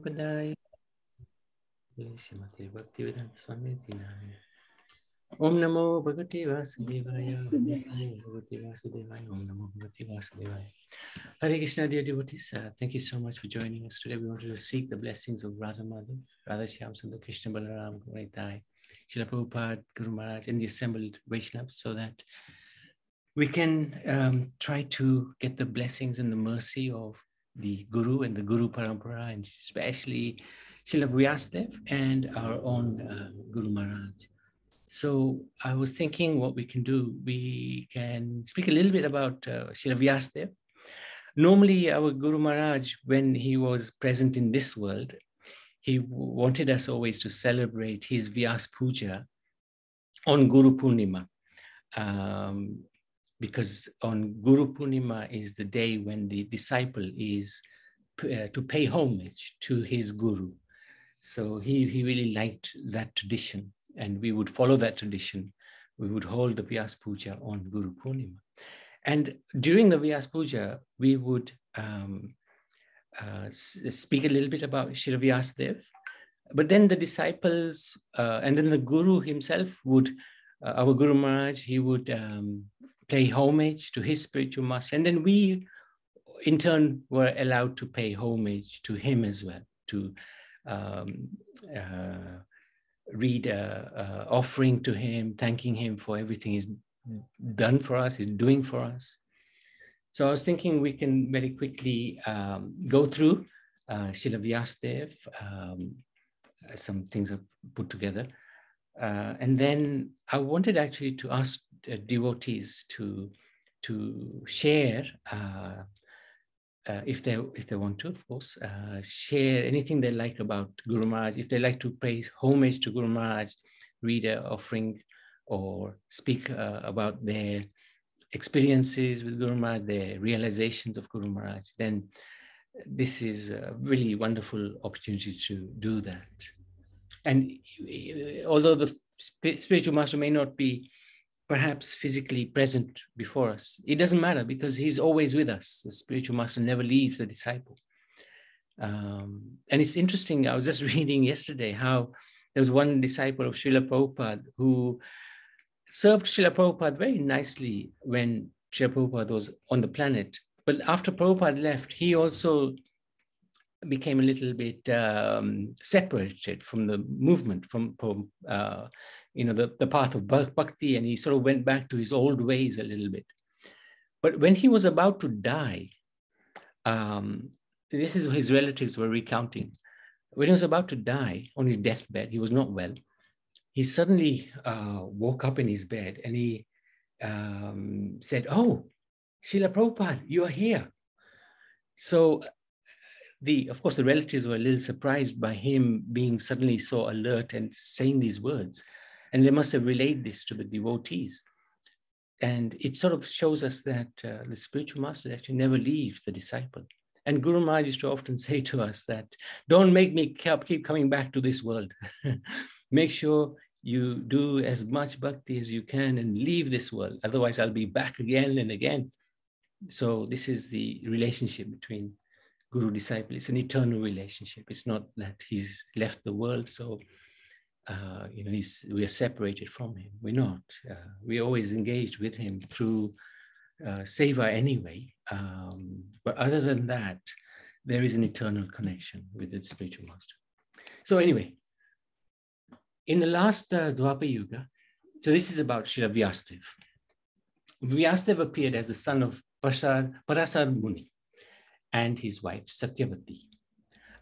Padaya Shrimati Bhaktivedanta Swami Tinaya. Om Namo Bhagavate Vasudevaya. Om Namo Bhagavate Vasudevaya. Om Namo Bhagavate Vasudevaya. Hare Krishna, dear devotees. Thank you so much for joining us today. We wanted to seek the blessings of Radha Madhav, Radha Shyam Sundar, Krishna Balaram, Guraitai, Srila Prabhupada, Guru Maharaj, and the assembled Vaishnavas, so that we can try to get the blessings and the mercy of the Guru and the Guru Parampara, and especially Srila Vyasadev and our own Guru Maharaj. So I was thinking what we can do. We can speak a little bit about Srila Vyasadev. Normally, our Guru Maharaj, when he was present in this world, he wanted us always to celebrate his Vyas Puja on Guru Purnima. Because on Guru Purnima is the day when the disciple is to pay homage to his Guru. So he really liked that tradition, and we would follow that tradition. We would hold the Vyas Puja on Guru Purnima. And during the Vyas Puja, we would speak a little bit about Srila Vyasadev, but then the disciples and then the Guru himself would, our Guru Maharaj, he would pay homage to his spiritual master. And then we, in turn, were allowed to pay homage to him as well, to read an offering to him, thanking him for everything he's done for us, he's doing for us. So I was thinking we can very quickly go through Srila Vyasadev, some things I've put together. And then I wanted actually to ask devotees to share, if they want to, of course, share anything they like about Guru Maharaj. If they like to pay homage to Guru Maharaj, read an offering, or speak about their experiences with Guru Maharaj, their realizations of Guru Maharaj, then this is a really wonderful opportunity to do that. And although the spiritual master may not be perhaps physically present before us, it doesn't matter, because he's always with us. The spiritual master never leaves the disciple. And it's interesting, I was just reading yesterday how there was one disciple of Srila Prabhupada who served Srila Prabhupada very nicely when Srila Prabhupada was on the planet. But after Prabhupada left, he also became a little bit separated from the movement, from the path of bhakti, and he sort of went back to his old ways a little bit. But when he was about to die, this is what his relatives were recounting. When he was about to die on his deathbed, he was not well. He suddenly woke up in his bed and he said, "Oh, Srila Prabhupada, you are here." So of course, the relatives were a little surprised by him being suddenly so alert and saying these words. And they must have relayed this to the devotees. And it sort of shows us that the spiritual master actually never leaves the disciple. And Guru Maharaj used to often say to us that, don't make me keep coming back to this world. Make sure you do as much bhakti as you can and leave this world. Otherwise, I'll be back again and again. So this is the relationship between Guru disciple. It's an eternal relationship. It's not that he's left the world, so we are separated from him. We're not. We're always engaged with him through seva anyway. But other than that, there is an eternal connection with the spiritual master. So anyway, in the last Dwapara Yuga, so this is about Srila Vyasadev. Vyasadev appeared as the son of Parasar Muni and his wife, Satyavati.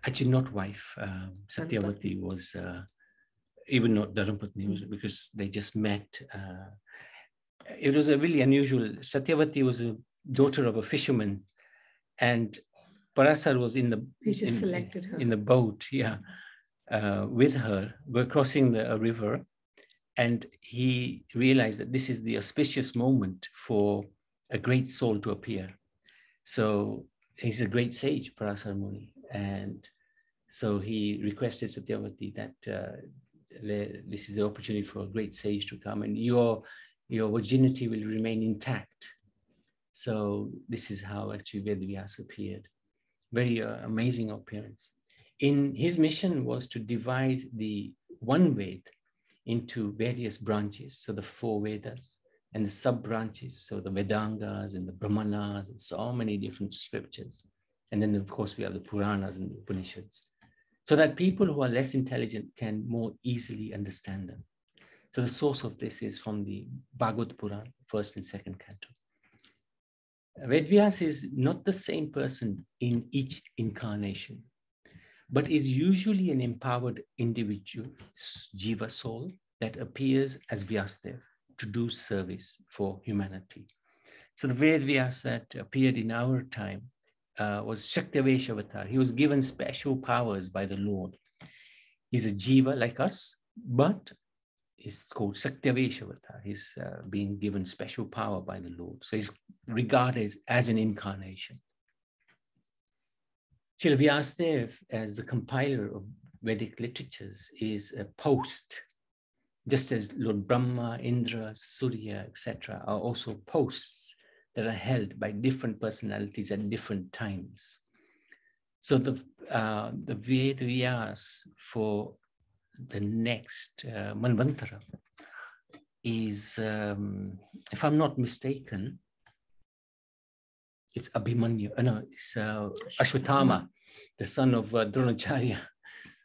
Actually, not wife. Satyavati was even not Dharmapatni, because they just met. It was a really unusual. Satyavati was a daughter of a fisherman, and Parasar was in the boat, with her. We're crossing a river, and he realized that this is the auspicious moment for a great soul to appear. So he's a great sage, Parasar Muni, and so he requested Satyavati that this is the opportunity for a great sage to come, and your virginity will remain intact. So this is how actually Vedvyasa appeared. Very amazing appearance. His mission was to divide the one Ved into various branches. So the 4 Vedas and the sub-branches. So the Vedangas and the Brahmanas and so many different scriptures. And then of course we have the Puranas and the Upanishads. So that people who are less intelligent can more easily understand them. So the source of this is from the Bhagavad Puran, 1st and 2nd canto. Vedvyas is not the same person in each incarnation, but is usually an empowered individual, jiva soul, that appears as Vyasadev to do service for humanity. So the Vedvyas that appeared in our time was Shaktavesha avatar. He was given special powers by the Lord. He's a jiva like us, but it's called Shaktavesha avatar. He's being given special power by the Lord. So he's regarded as an incarnation. Srila Vyasadev, as the compiler of Vedic literatures, is a post, just as Lord Brahma, Indra, Surya, etc. are also posts that are held by different personalities at different times. So the Vedyas for the next Manvantara is, if I'm not mistaken, it's Abhimanyu, it's Ashwatthama, the son of Dronacharya,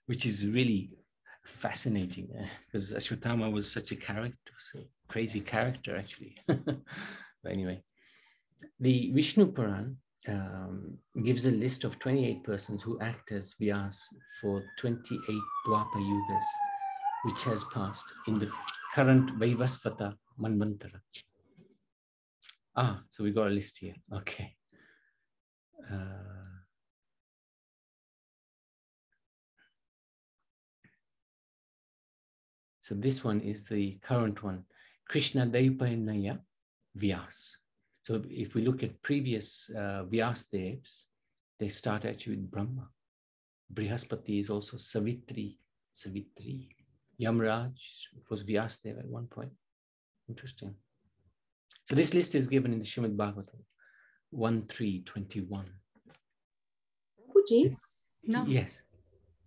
which is really fascinating because Ashwatthama was such a character, so crazy character actually. But anyway, the Vishnu Puran gives a list of 28 persons who act as Vyas for 28 Dwapa Yugas, which has passed in the current Vaivasvata Manvantara. So we got a list here. Okay. So this one is the current one, Krishna Daipanaya Vyas. So if we look at previous Vyas Devs, they start actually with Brahma. Brihaspati is also Savitri. Yamraj was Vyas Dev at one point. Interesting. So this list is given in the Srimad Bhagavatam 1.3.21. No. Yes.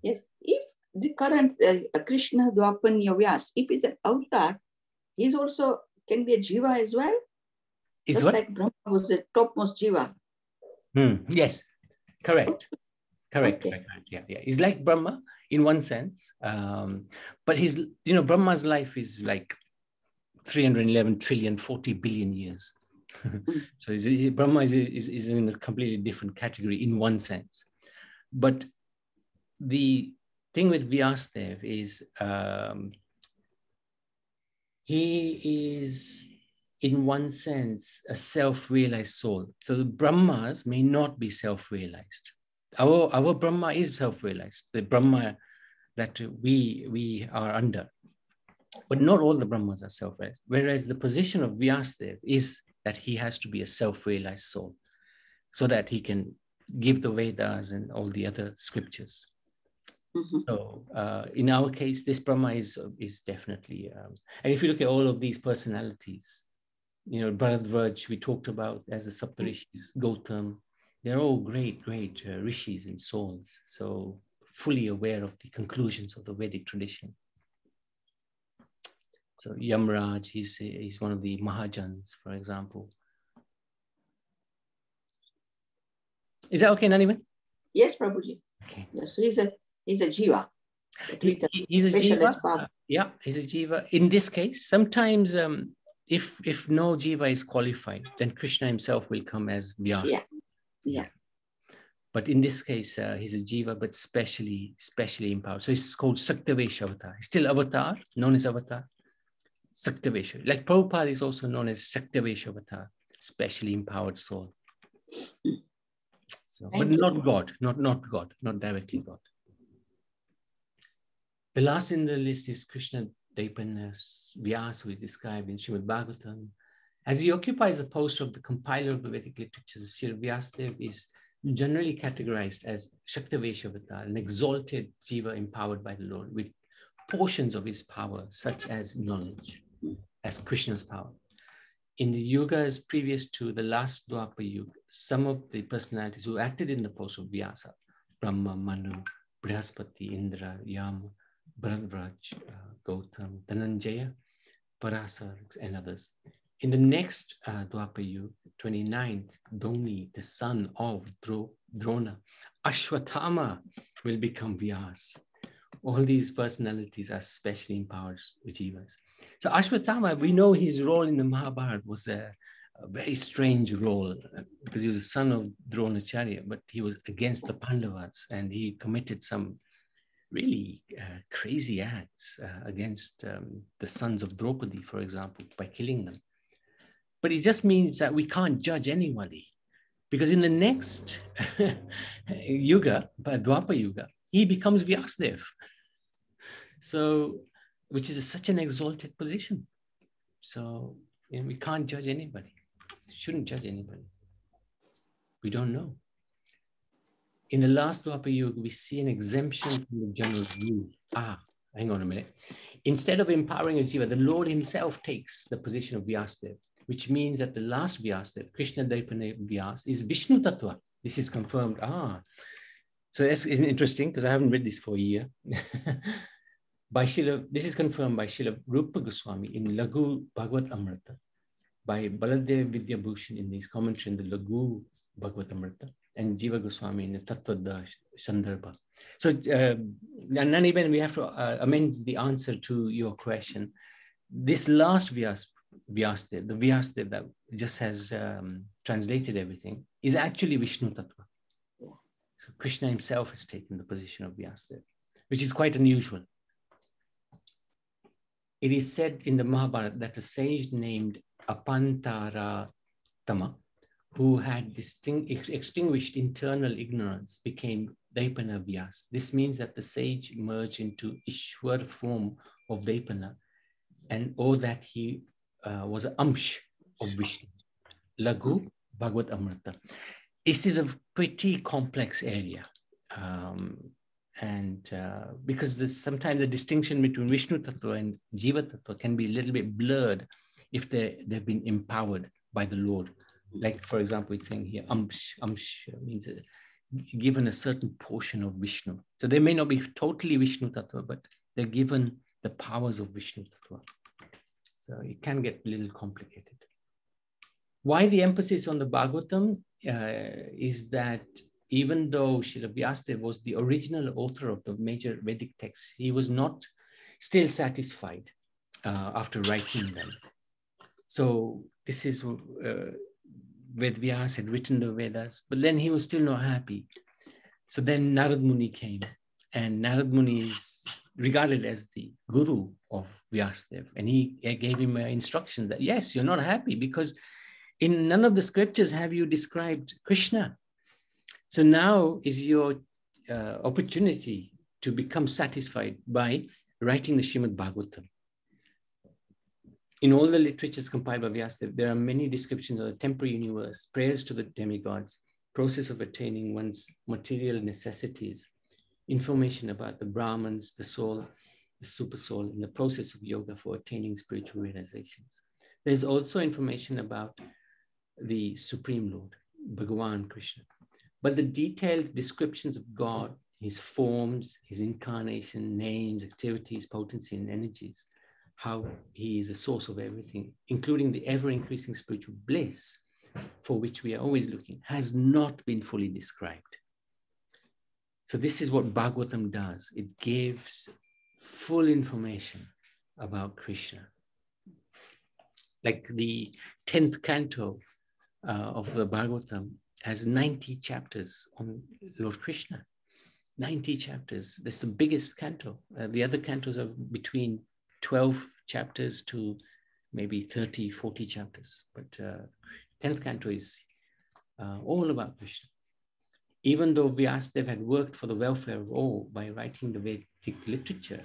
Yes. If the current Krishna Dwapanya Vyas, if it's an avatar, he's also can be a jiva as well. Is just what? Like Brahma was the topmost jiva. Yes, correct. Correct. Okay. Yeah. He's like Brahma in one sense, but his, Brahma's life is like 311 trillion, 40 billion years. So Brahma is in a completely different category in one sense. But the thing with Vyasadev is he is, in one sense, a self-realized soul. So the Brahmas may not be self-realized. Our Brahma is self-realized, the Brahma that we are under. But not all the Brahmas are self-realized. Whereas the position of Vyasadev is that he has to be a self-realized soul so that he can give the Vedas and all the other scriptures. So in our case, this Brahma is definitely, and if you look at all of these personalities, Bharadvaj, we talked about as the Saptarishis, Gautam, they're all great rishis and souls. So fully aware of the conclusions of the Vedic tradition. So Yamraj, he's one of the Mahajans, for example. Is that okay, Naniman? Yes, Prabhuji. Okay. Yes, so he's a jiva. He's a jiva. Yeah, he's a jiva. In this case, sometimes if no jiva is qualified, then Krishna himself will come as Vyasa. Yeah. But in this case, he's a jiva, but specially empowered. So it's called Saktavesha avatar. He's still avatar, known as avatar. Saktavesha. Like Prabhupada is also known as Saktavesha avatar, specially empowered soul. So, but not God, not God, not directly God. The last in the list is Krishna Daipanaya Vyasa, who is described in Srimad Bhagavatam. As he occupies the post of the compiler of the Vedic literatures, Srila Vyasadev is generally categorized as Shaktavesha avatar, an exalted jiva empowered by the Lord with portions of his power, such as knowledge, as Krishna's power. In the yugas previous to the last Dwapara Yuga, some of the personalities who acted in the post of Vyasa, Brahma, Manu, Brihaspati, Indra, Yama, Bharadvaj, Gautam, Dhananjaya, Parasar, and others. In the next Dwapar Yuga, 29th, Dhoni, the son of Drona, Ashwatthama will become Vyas. All these personalities are specially empowered jivas. So Ashwatthama, we know his role in the Mahabharata was a very strange role because he was a son of Dronacharya, but he was against the Pandavas and he committed some really crazy acts against the sons of Draupadi, for example, by killing them. But it just means that we can't judge anybody because in the next Yuga, Dwapar Yuga, he becomes Vyasadeva. So, which is such an exalted position. So we can't judge anybody. Shouldn't judge anybody. We don't know. In the last Dwapar Yuga, we see an exemption from the general rule. Hang on a minute. Instead of empowering a jiva, the Lord himself takes the position of Vyasadeva, which means that the last Vyasadeva, Krishna Daipana Vyas, is Vishnu Tattva. This is confirmed. So that's interesting because I haven't read this for a year. This is confirmed by Srila Rupa Goswami in Lagu Bhagavad Amrita, by Baladev Vidyabhushan in his commentary in the Lagu Bhagavad Amrita, and Jiva Goswami in the Tattvada Sandarbha. So, Naniben, we have to amend the answer to your question. This last Vyasadeva, the Vyasadeva that just has translated everything, is actually Vishnu Tattva. So Krishna himself has taken the position of Vyasadeva, which is quite unusual. It is said in the Mahabharata that a sage named Apantaratama, who had extinguished internal ignorance, became Daipana Vyas. This means that the sage merged into Ishwar form of Daipana, or that he was an Amsh of Vishnu. Lagu Bhagavad Amrita. This is a pretty complex area. Because sometimes the distinction between Vishnu Tattva and Jiva Tattva can be a little bit blurred if they've been empowered by the Lord. Like, for example, it's saying here, Amsh means given a certain portion of Vishnu. So they may not be totally Vishnu Tattva, but they're given the powers of Vishnu Tattva. So it can get a little complicated. Why the emphasis on the Bhagavatam is that even though Srila Vyasadeva was the original author of the major Vedic texts, he was not still satisfied after writing them. So this is Ved Vyas had written the Vedas, but then he was still not happy. So then Narad Muni came, and Narad Muni is regarded as the guru of Vyasadeva, and he gave him instruction that, yes, you're not happy because in none of the scriptures have you described Krishna. So now is your opportunity to become satisfied by writing the Srimad Bhagavatam. In all the literatures compiled by Vyasadeva, there are many descriptions of the temporary universe, prayers to the demigods, process of attaining one's material necessities, information about the Brahmans, the soul, the super soul, and the process of yoga for attaining spiritual realizations. There's also information about the Supreme Lord, Bhagavan Krishna. But the detailed descriptions of God, his forms, his incarnation, names, activities, potency, and energies, how he is a source of everything, including the ever-increasing spiritual bliss for which we are always looking, has not been fully described. So this is what Bhagavatam does. It gives full information about Krishna. Like the 10th canto of the Bhagavatam has 90 chapters on Lord Krishna. 90 chapters. That's the biggest canto. The other cantos are between 12 chapters to maybe 30, 40 chapters. But 10th canto is all about Krishna. Even though Vyasadeva had worked for the welfare of all by writing the Vedic literature,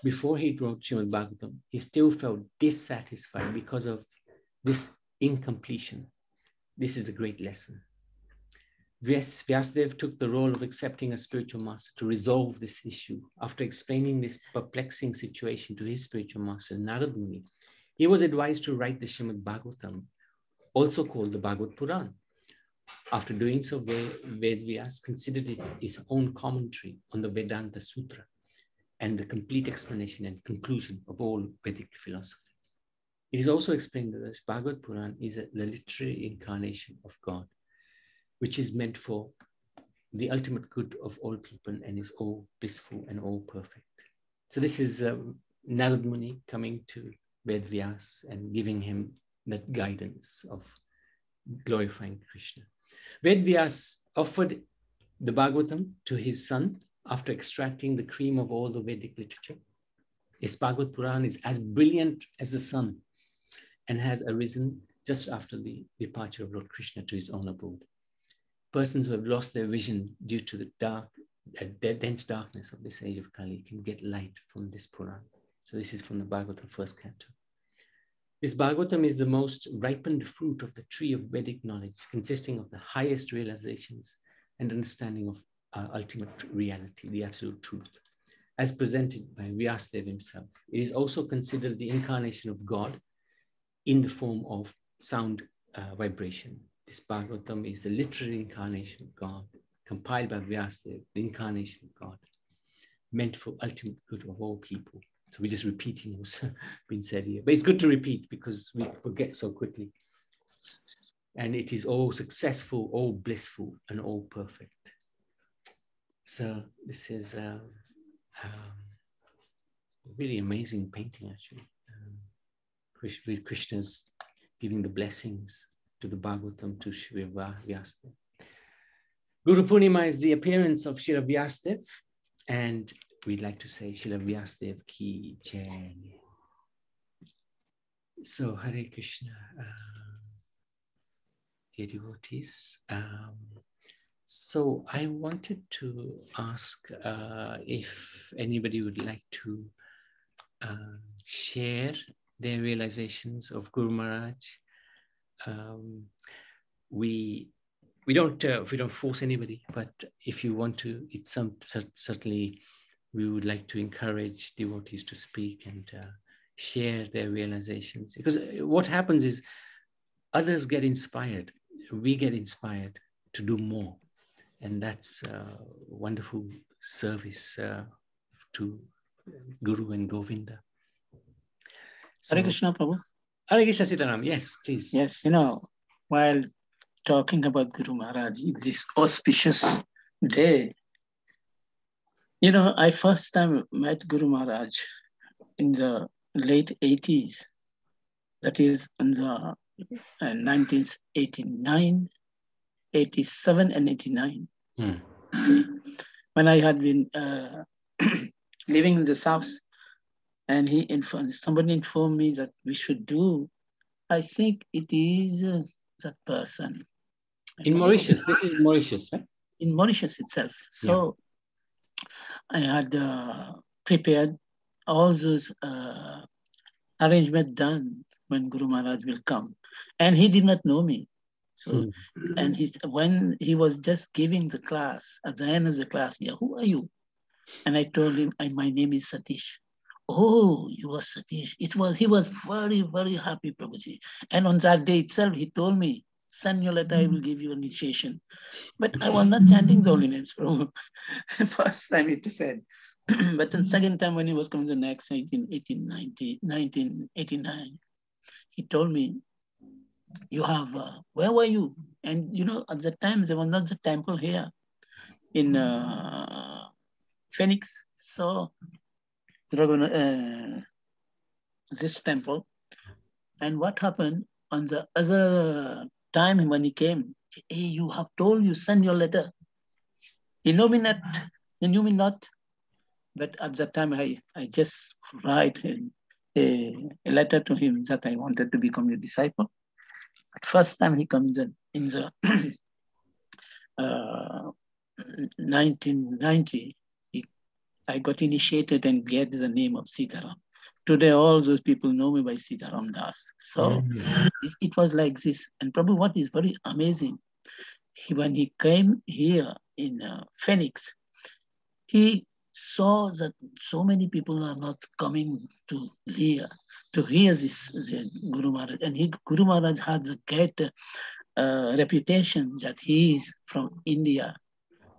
before he wrote Srimad Bhagavatam, he still felt dissatisfied because of this incompletion. This is a great lesson. Vyasadeva took the role of accepting a spiritual master to resolve this issue. After explaining this perplexing situation to his spiritual master, Narad Muni, he was advised to write the Srimad Bhagavatam, also called the Bhagavad Puran, After doing so, Vedvyas considered it his own commentary on the Vedanta Sutra and the complete explanation and conclusion of all Vedic philosophy. It is also explained that the Bhagavad Puran is the literary incarnation of God, which is meant for the ultimate good of all people and is all blissful and all perfect. So this is Narad Muni coming to Vedvyas and giving him that guidance of glorifying Krishna. Vedvyas offered the Bhagavatam to his son after extracting the cream of all the Vedic literature. This Bhagavad Puran is as brilliant as the sun and has arisen just after the departure of Lord Krishna to his own abode. Persons who have lost their vision due to the dense darkness of this age of Kali can get light from this Puran. So this is from the Bhagavatam first canto. This Bhagavatam is the most ripened fruit of the tree of Vedic knowledge, consisting of the highest realizations and understanding of ultimate reality, the absolute truth, as presented by Vyasadeva himself. It is also considered the incarnation of God in the form of sound vibration. This Bhagavatam is the literary incarnation of God, compiled by Vyasadeva, the incarnation of God, meant for ultimate good of all people. So we're just repeating what's been said here. But it's good to repeat because we forget so quickly. And it is all successful, all blissful, and all perfect. So this is a really amazing painting, actually. Krishna's giving the blessings to the Bhagavatam to Sri Vyasadeva. Guru Purnima is the appearance of Sri Vyasadeva, and we'd like to say Sri Vyasadeva ki jai. So Hare Krishna, dear devotees. So I wanted to ask if anybody would like to share their realizations of Guru Maharaj. We don't force anybody, but if you want to, it's certainly we would like to encourage devotees to speak and share their realizations, because what happens is others get inspired, we get inspired to do more, and that's a wonderful service to Guru and Govinda. So, Hare Krishna, Prabhu. Hare Krishna Sitaram, yes, please. Yes, while talking about Guru Maharaj, this auspicious day, I first time met Guru Maharaj in the late 80s, that is in the 1989, 87 and 89. See, when I had been living in the South, and somebody informed me that we should do, I think it is that person. In Mauritius, this is Mauritius, right? In Mauritius itself. So I had prepared all those arrangements done when Guru Maharaj will come. And he did not know me. So, and when he was just giving the class, at the end of the class, who are you? And I told him, my name is Satish. Oh, you are Satish. He was very, very happy, Prabhuji. And on that day itself, he told me, send your letter, I will give you initiation. But I was not chanting the holy names, Prabhu. First time it said. But the second time when he was coming the next 1989, he told me, you have, where were you? And at the time, there was not the temple here in Phoenix. So this temple. And what happened on the other time when he came, hey, you have told you send your letter. He knew me not, but at that time I just write a letter to him that I wanted to become your disciple. But first time he comes in the 1990, I got initiated and get the name of Sitaram. Today, all those people know me by Sitaram Das. So it was like this. And probably what is very amazing, when he came here in Phoenix, he saw that so many people are not coming to hear the Guru Maharaj. And Guru Maharaj had the great reputation that he is from India.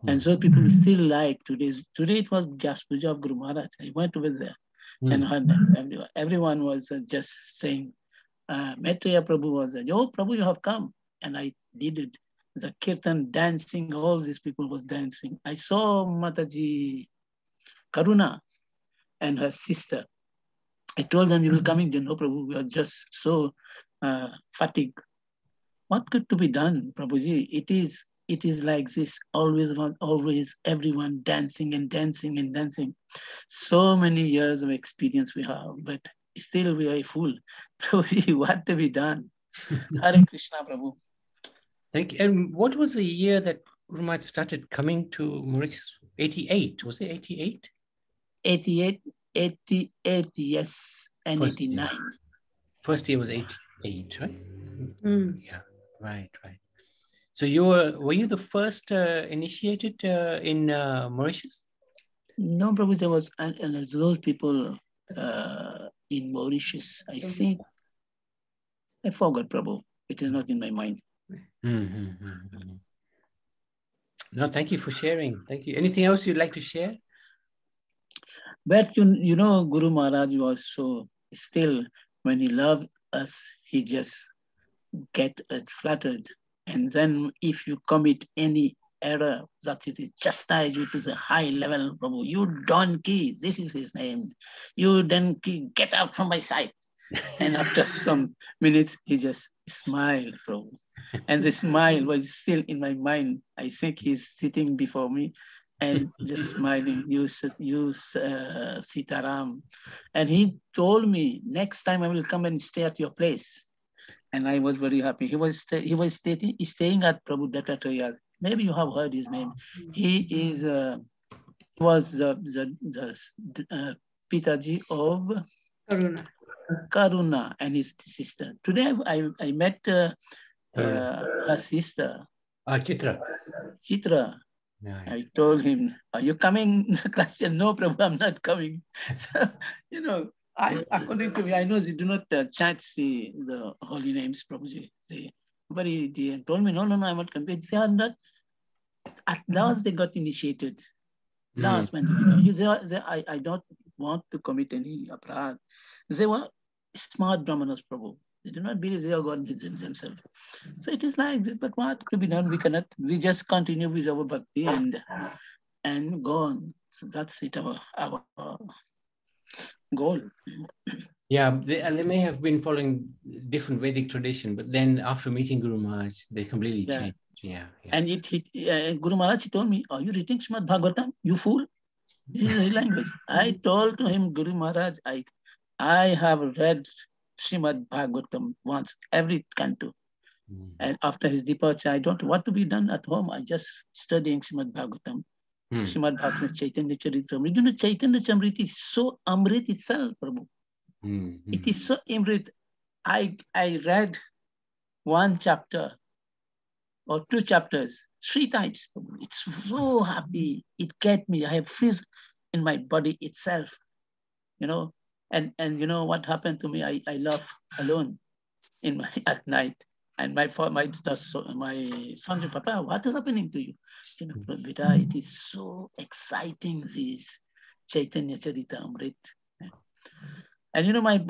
And so people still like today it was just Puja of Guru Maharaj. I went over there and everyone was just saying, Maitreya Prabhu was, oh, Prabhu, you have come. And I did it. The kirtan dancing, all these people was dancing. I saw Mataji Karuna and her sister. I told them, you will coming. They know, Prabhu, we are just so fatigued. What could to be done, Prabhuji? It is like this, always everyone dancing and dancing and dancing. So many years of experience we have, but still we are a fool. Prabhuji, what to be done? Hare Krishna, Prabhu. Thank you. And what was the year that Guru Maharaj started coming to Mauritius? 88, was it 88? 88, yes, and First 89. Year. First year was 88, right? Yeah, right. So were you the first initiated in Mauritius? No, Prabhu, there was and those people in Mauritius. I think I forgot, Prabhu. It is not in my mind. No, thank you for sharing. Thank you. Anything else you'd like to share? But you know, Guru Maharaj was so still, when he loved us, he just get flattered. And then if you commit any error, that is, it chastise you to the high level, Prabhu. You donkey, this is his name. You donkey, get out from my sight. And after some minutes, he just smiled, Prabhu. And the smile was still in my mind. I think he's sitting before me and just smiling, you Sitaram. And he told me, next time I will come and stay at your place. And I was very happy. He was staying at Prabhu Dattatreya. Maybe you have heard his name. He was the Pitaji of Karuna and his sister. Today I met her sister. Chitra. Right. I told him, are you coming? The question, no, Prabhu, I'm not coming. So, you know, according to me, I know they do not chant the holy names, Prabhuji. But he told me, no, I'm not coming. They are not. At last, they got initiated. Last, when I don't want to commit any aparad. They were smart brahmanas, Prabhu. They do not believe they are God themselves. So it is like this, but what could be done? We just continue with our bhakti and go on. So that's it, our goal. Yeah, they may have been following different Vedic tradition, but then after meeting Guru Maharaj, they completely changed. Yeah. And Guru Maharaj told me, are you reading Srimad Bhagavatam? You fool. This is his language. I told to him, Guru Maharaj, I have read Srimad Bhagavatam once, every canto. And after his departure, I don't know what to be done at home. I just studying Srimad Bhagavatam. Srimad Bhagavatam Chaitanya Charitamrita. You know, Chaitanya Charitamrita is so Amrit itself, Prabhu. It is so Amrit. I read one chapter or two chapters 3 times. It's so happy. It get me. I have freeze in my body itself, you know. And you know what happened to me? I laugh alone at night. And my son, Papa, what is happening to you? You know, Beta, it is so exciting, this Chaitanya Charitamrita. And you know, my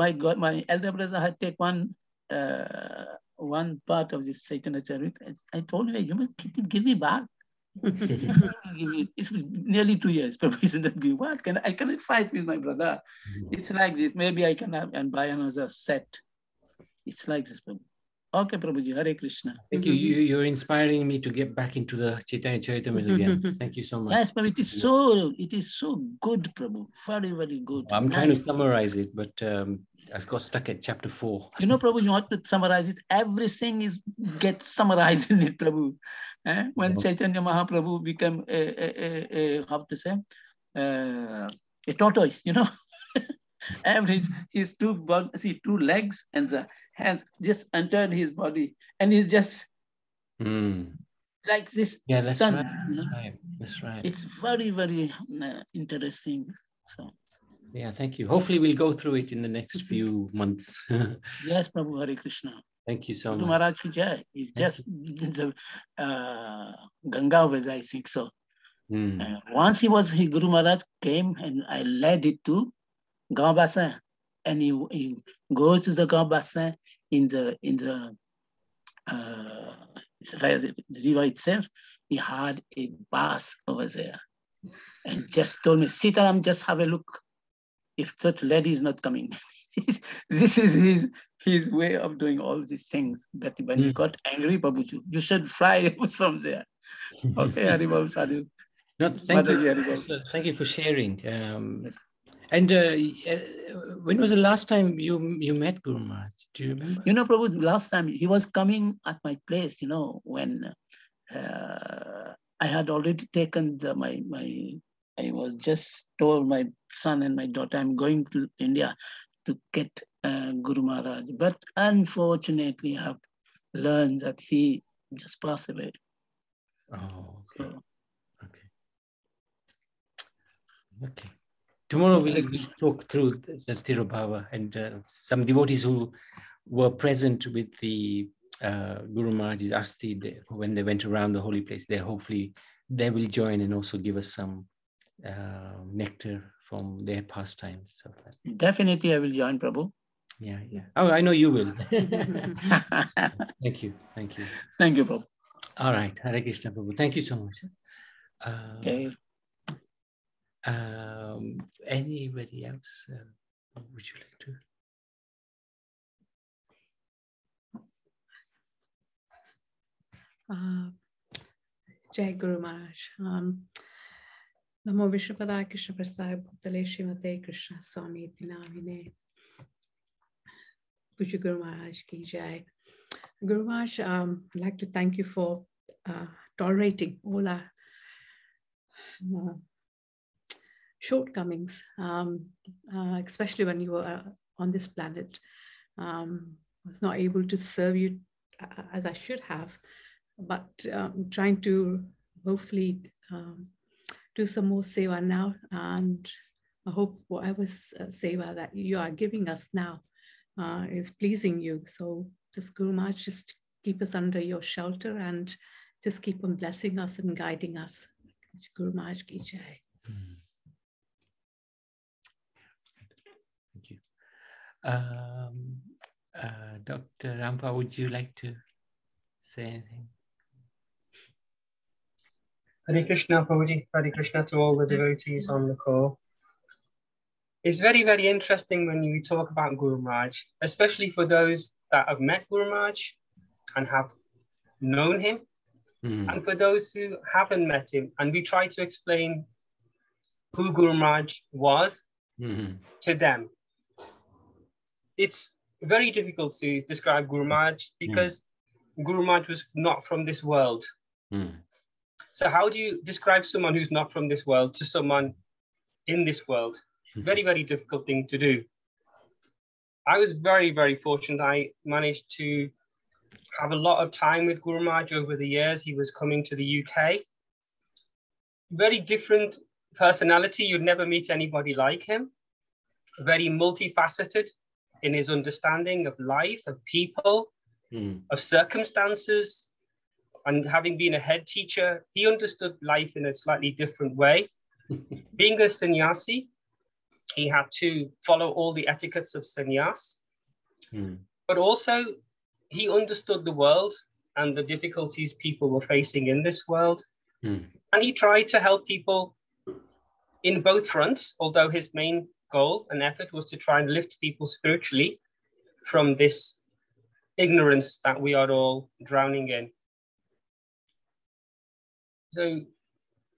elder brother had taken one part of this Chaitanya Charitamrita. I told him, you must give me back. It's nearly 2 years. What I cannot fight with my brother. It's like this. Maybe I can and buy another set. It's like this. Okay, Prabhuji, Hare Krishna. Thank you. You're inspiring me to get back into the Chaitanya Charitamrita again. Thank you so much. Yes, but it is so good, Prabhu. Very, very good. I'm trying to summarize it, but I got stuck at chapter 4. You know, Prabhu, you want to summarize it. Everything gets summarized in it, Prabhu. When Chaitanya Mahaprabhu became a tortoise, you know. His two legs and the hands just entered his body, and he's just like this. Yeah, that's stunned, right. You know? That's right. It's very, very interesting. So. Yeah, thank you. Hopefully we'll go through it in the next few months. Yes, Prabhu, Hare Krishna. Thank you so Guru much. Maharaj ki jai. He's just the Ganga was, I think so. Once Guru Maharaj came and I led it to Gaon Bassin, and he goes to the Gaon Bassin in the river itself. He had a bath over there, and just told me, Sitaram, just have a look. If such lady is not coming, this is his way of doing all these things. But when he got angry, Babuju, you should fly from there. Okay, Haribol Sadhu. No, thank you for sharing. Yes. And when was the last time you met Guru Maharaj? Do you remember? You know, Prabhu, last time he was coming at my place, you know, when I had already taken I was just told my son and my daughter, I'm going to India to get Guru Maharaj. But unfortunately, I have learned that he just passed away. Oh, okay. So, okay. Tomorrow we'll talk through the Tirubhava and some devotees who were present with the Guru Maharaj's Asti when they went around the holy place. Hopefully they will join and also give us some nectar from their pastimes. So definitely I will join, Prabhu. Yeah. Oh, I know you will. Thank you. Thank you, Prabhu. All right. Hare Krishna, Prabhu. Thank you so much. Okay. Anybody else? Would you like to? Jai Guru Maharaj. Namo Vishnupada Krishna Prasad Bhutale Srimate Krishna Swami Dinamine. Puja Guru Maharaj ki Jai. Guru Maharaj, I'd like to thank you for tolerating all our shortcomings, especially when you were on this planet. I was not able to serve you as I should have, but trying to hopefully do some more seva now, and I hope whatever seva that you are giving us now is pleasing you. So just Guru Maharaj, just keep us under your shelter and just keep on blessing us and guiding us. Guru Maharaj ki Jai. Thank you. Dr. Rampa, would you like to say anything? Hare Krishna, Prabhuji. Hare Krishna to all the devotees on the call. It's very, very interesting when we talk about Guru Maharaj, especially for those that have met Guru Maharaj and have known him, and for those who haven't met him. And we try to explain who Guru Maharaj was to them. It's very difficult to describe Guru Maharaj because Guru Maharaj was not from this world. So how do you describe someone who's not from this world to someone in this world? Very, very difficult thing to do. I was very, very fortunate. I managed to have a lot of time with Guru Maharaj over the years. He was coming to the UK. Very different personality. You'd never meet anybody like him. Very multifaceted in his understanding of life, of people, of circumstances. And having been a head teacher, he understood life in a slightly different way. Being a sannyasi, he had to follow all the etiquettes of sannyas. But also, he understood the world and the difficulties people were facing in this world. And he tried to help people in both fronts, although his main goal and effort was to try and lift people spiritually from this ignorance that we are all drowning in. So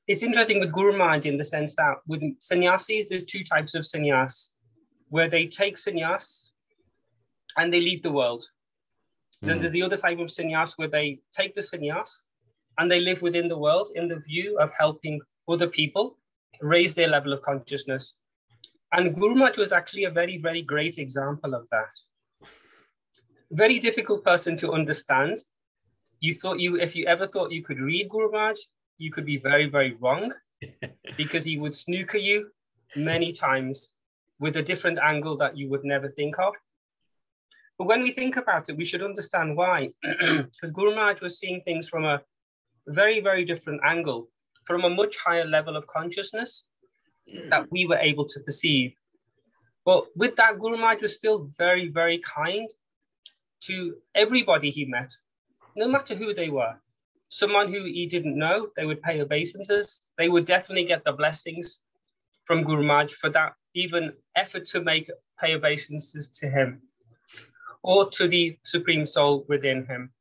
it's interesting with Guru Maharaj in the sense that with sannyasis, there's two types of sannyas, where they take sannyas and they leave the world. Then there's the other type of sannyas where they take the sannyas and they live within the world in the view of helping other people raise their level of consciousness. And Guru Maharaj was actually a very, very great example of that. Very difficult person to understand. If you ever thought you could read Guru Maharaj, you could be very, very wrong, because he would snooker you many times with a different angle that you would never think of. But when we think about it, we should understand why. Because Guru Maharaj was seeing things from a very, very different angle, from a much higher level of consciousness that we were able to perceive. But with that, Guru Maharaj was still very, very kind to everybody he met, no matter who they were. Someone who he didn't know, they would pay obeisances. They would definitely get the blessings from Guru Maharaj for that even effort to pay obeisances to him or to the Supreme Soul within him.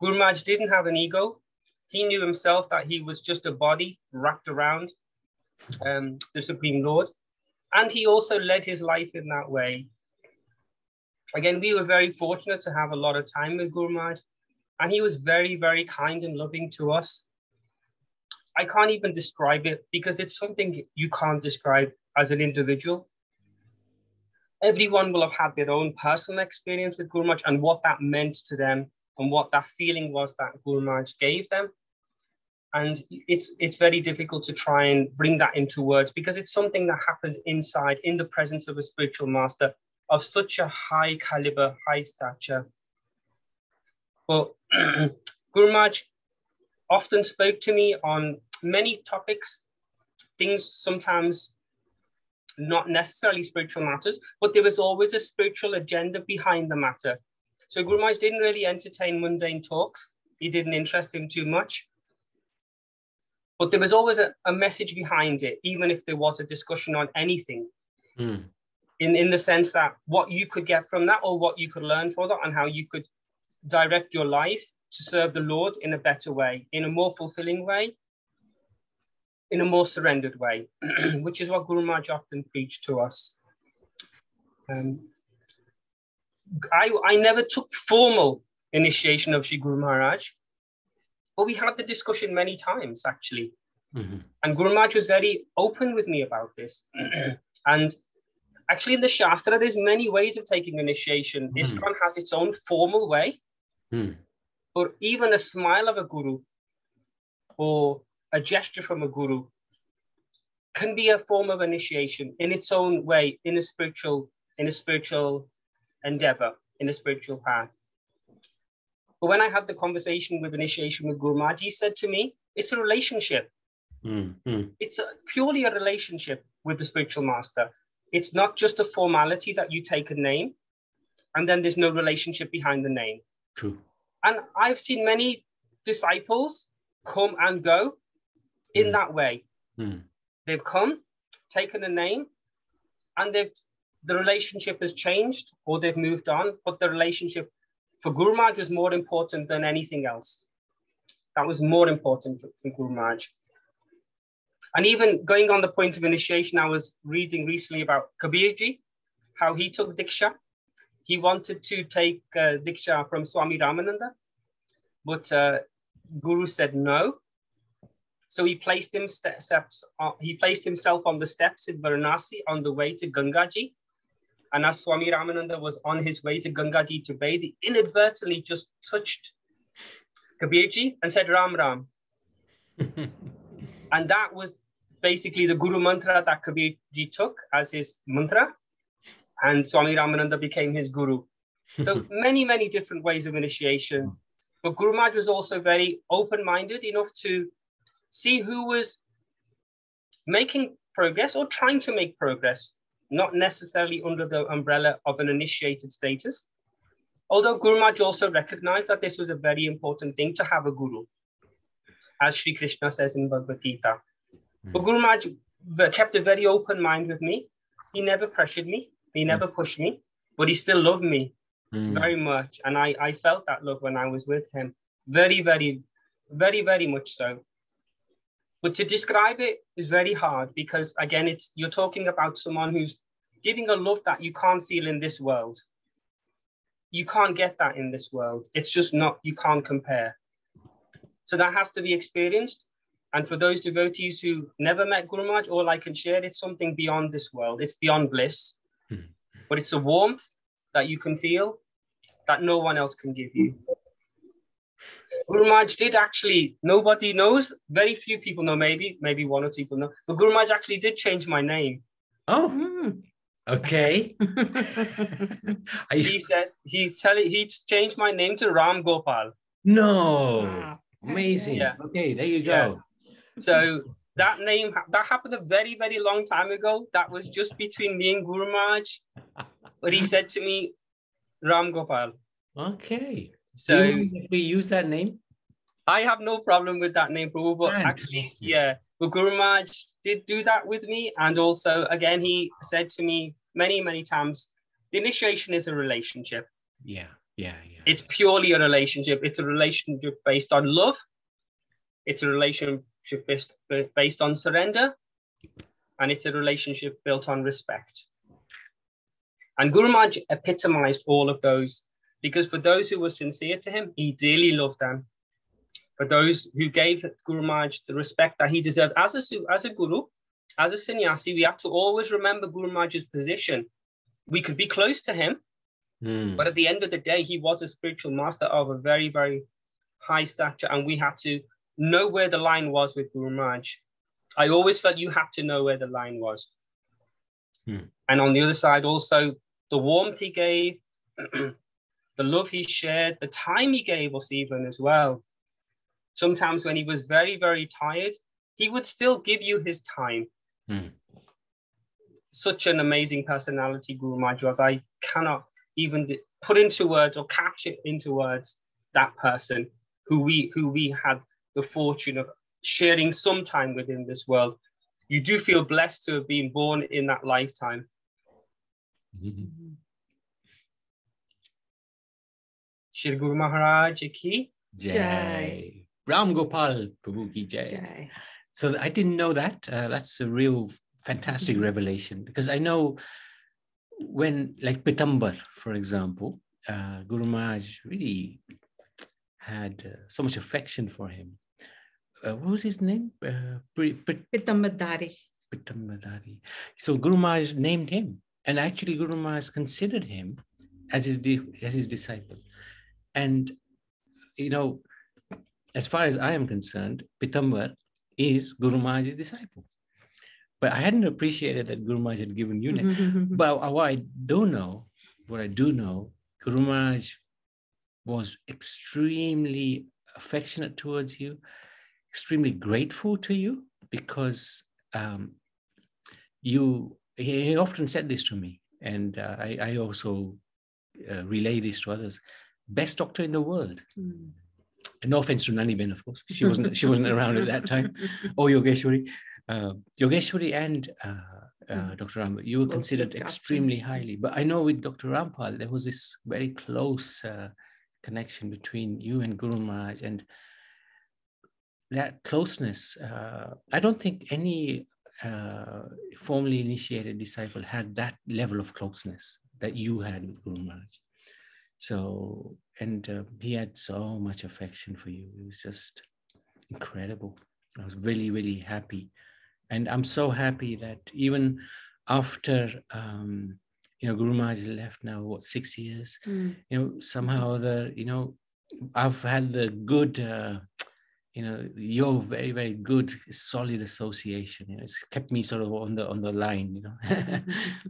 Guru Maharaj didn't have an ego. He knew himself that he was just a body wrapped around the Supreme Lord. And he also led his life in that way. Again, we were very fortunate to have a lot of time with Guru Maharaj. And he was very, very kind and loving to us. I can't even describe it because it's something you can't describe as an individual. Everyone will have had their own personal experience with Guru Maharaj and what that meant to them and what that feeling was that Guru Maharaj gave them. And it's very difficult to try and bring that into words because it's something that happened inside, in the presence of a spiritual master of such a high caliber, high stature. But Guru Maharaj often spoke to me on many topics, things sometimes not necessarily spiritual matters, but there was always a spiritual agenda behind the matter. So Guru Maharaj didn't really entertain mundane talks. It didn't interest him too much. But there was always a message behind it, even if there was a discussion on anything. In the sense that what you could get from that or what you could learn from that and how you could direct your life to serve the Lord in a better way, in a more fulfilling way, in a more surrendered way, which is what Guru Maharaj often preached to us. I never took formal initiation of Shri Guru Maharaj, but we had the discussion many times, actually. And Guru Maharaj was very open with me about this. And actually in the Shastra, there's many ways of taking initiation. ISKCON has its own formal way. But even a smile of a guru or a gesture from a guru can be a form of initiation in its own way, in a spiritual endeavor, in a spiritual path. But when I had the conversation with initiation with Guru Maharaj, he said to me, it's a relationship. It's purely a relationship with the spiritual master. It's not just a formality that you take a name and then there's no relationship behind the name. True. And I've seen many disciples come and go in that way. They've come, taken a name, and the relationship has changed or they've moved on, but the relationship for Guru Maharaj was more important than anything else. That was more important for Guru Maharaj. And even going on the point of initiation, I was reading recently about Kabirji, how he took Diksha. He wanted to take Diksha from Swami Ramananda, but Guru said no. So he placed himself on the steps in Varanasi on the way to Gangaji. And as Swami Ramananda was on his way to Gangaji to bathe, he inadvertently just touched Kabirji and said Ram Ram. And that was basically the Guru mantra that Kabirji took as his mantra. And Swami Ramananda became his guru. So many, many different ways of initiation. But Guru Maharaj was also very open-minded enough to see who was making progress or trying to make progress, not necessarily under the umbrella of an initiated status. Although Guru Maharaj also recognized that this was a very important thing to have a guru, as Sri Krishna says in Bhagavad Gita. But Guru Maharaj kept a very open mind with me. He never pressured me. He never pushed me, but he still loved me very much. And I felt that love when I was with him. Very, very, very, very much so. But to describe it is very hard because, again, you're talking about someone who's giving a love that you can't feel in this world. You can't get that in this world. It's just not, you can't compare. So that has to be experienced. And for those devotees who never met Guru Maharaj, all I can share, it's something beyond this world. It's beyond bliss. But it's a warmth that you can feel that no one else can give you. Guru Maharaj did actually, nobody knows, very few people know, maybe one or two people know, but Guru Maharaj actually did change my name. Oh, Okay. He said he changed my name to Ram Gopal. No. Wow. Amazing. Yeah. Okay, there you Yeah. go. So that name, that happened a very, very long time ago. That was just between me and Guru Maharaj. But he said to me, Ram Gopal. Okay. So do you mind if we use that name? I have no problem with that name, Prabhu, but Fantastic. actually, yeah, but Guru Maharaj did do that with me. And also, again, he said to me many, many times, the initiation is a relationship. Yeah. It's purely a relationship. It's a relationship based on love. It's a relationship based on surrender. And it's a relationship built on respect. And Guru Maharaj epitomized all of those, because for those who were sincere to him, he dearly loved them. For those who gave Guru Maharaj the respect that he deserved as a guru, as a sannyasi, we have to always remember Guru Maharaj's position. We could be close to him, but at the end of the day, he was a spiritual master of a very, very high stature, and we had to know where the line was with Guru Maharaj. I always felt you had to know where the line was. And on the other side, also, the warmth he gave, the love he shared, the time he gave us even as well. Sometimes when he was very, very tired, he would still give you his time. Such an amazing personality Guru Maharaj was. I cannot even put into words or capture into words that person who we had the fortune of sharing some time with in this world. You do feel blessed to have been born in that lifetime. Shri Guru Maharaj ki Jai. Ram Gopal Prabhu ki Jai. So I didn't know that. That's a real fantastic revelation, because I know when, like Pitambar, for example, Guru Maharaj really had so much affection for him. What was his name? Pitambadari. Pitambadari. So Guru Maharaj named him, and actually Guru Maharaj considered him as his disciple. And you know, as far as I am concerned, Pitambar is Guru Maharaj's disciple. But I hadn't appreciated that Guru Maharaj had given you name. But what I do know, Guru Maharaj was extremely affectionate towards you, extremely grateful to you, because he often said this to me, and I also relay this to others. Best doctor in the world. No offense to Nani Ben, of course. She wasn't around at that time. Or Yogeshwari. Yogeshwari and Dr. Rampal, you were considered extremely highly. But I know with Dr. Rampal, there was this very close connection between you and Guru Maharaj. And that closeness, I don't think any formally initiated disciple had that level of closeness that you had with Guru Maharaj. So, and he had so much affection for you. It was just incredible. I was really, really happy. And I'm so happy that even after, Guru Maharaj left now, 6 years, somehow I've had the good, your very, very good, solid association. It's kept me sort of on the line,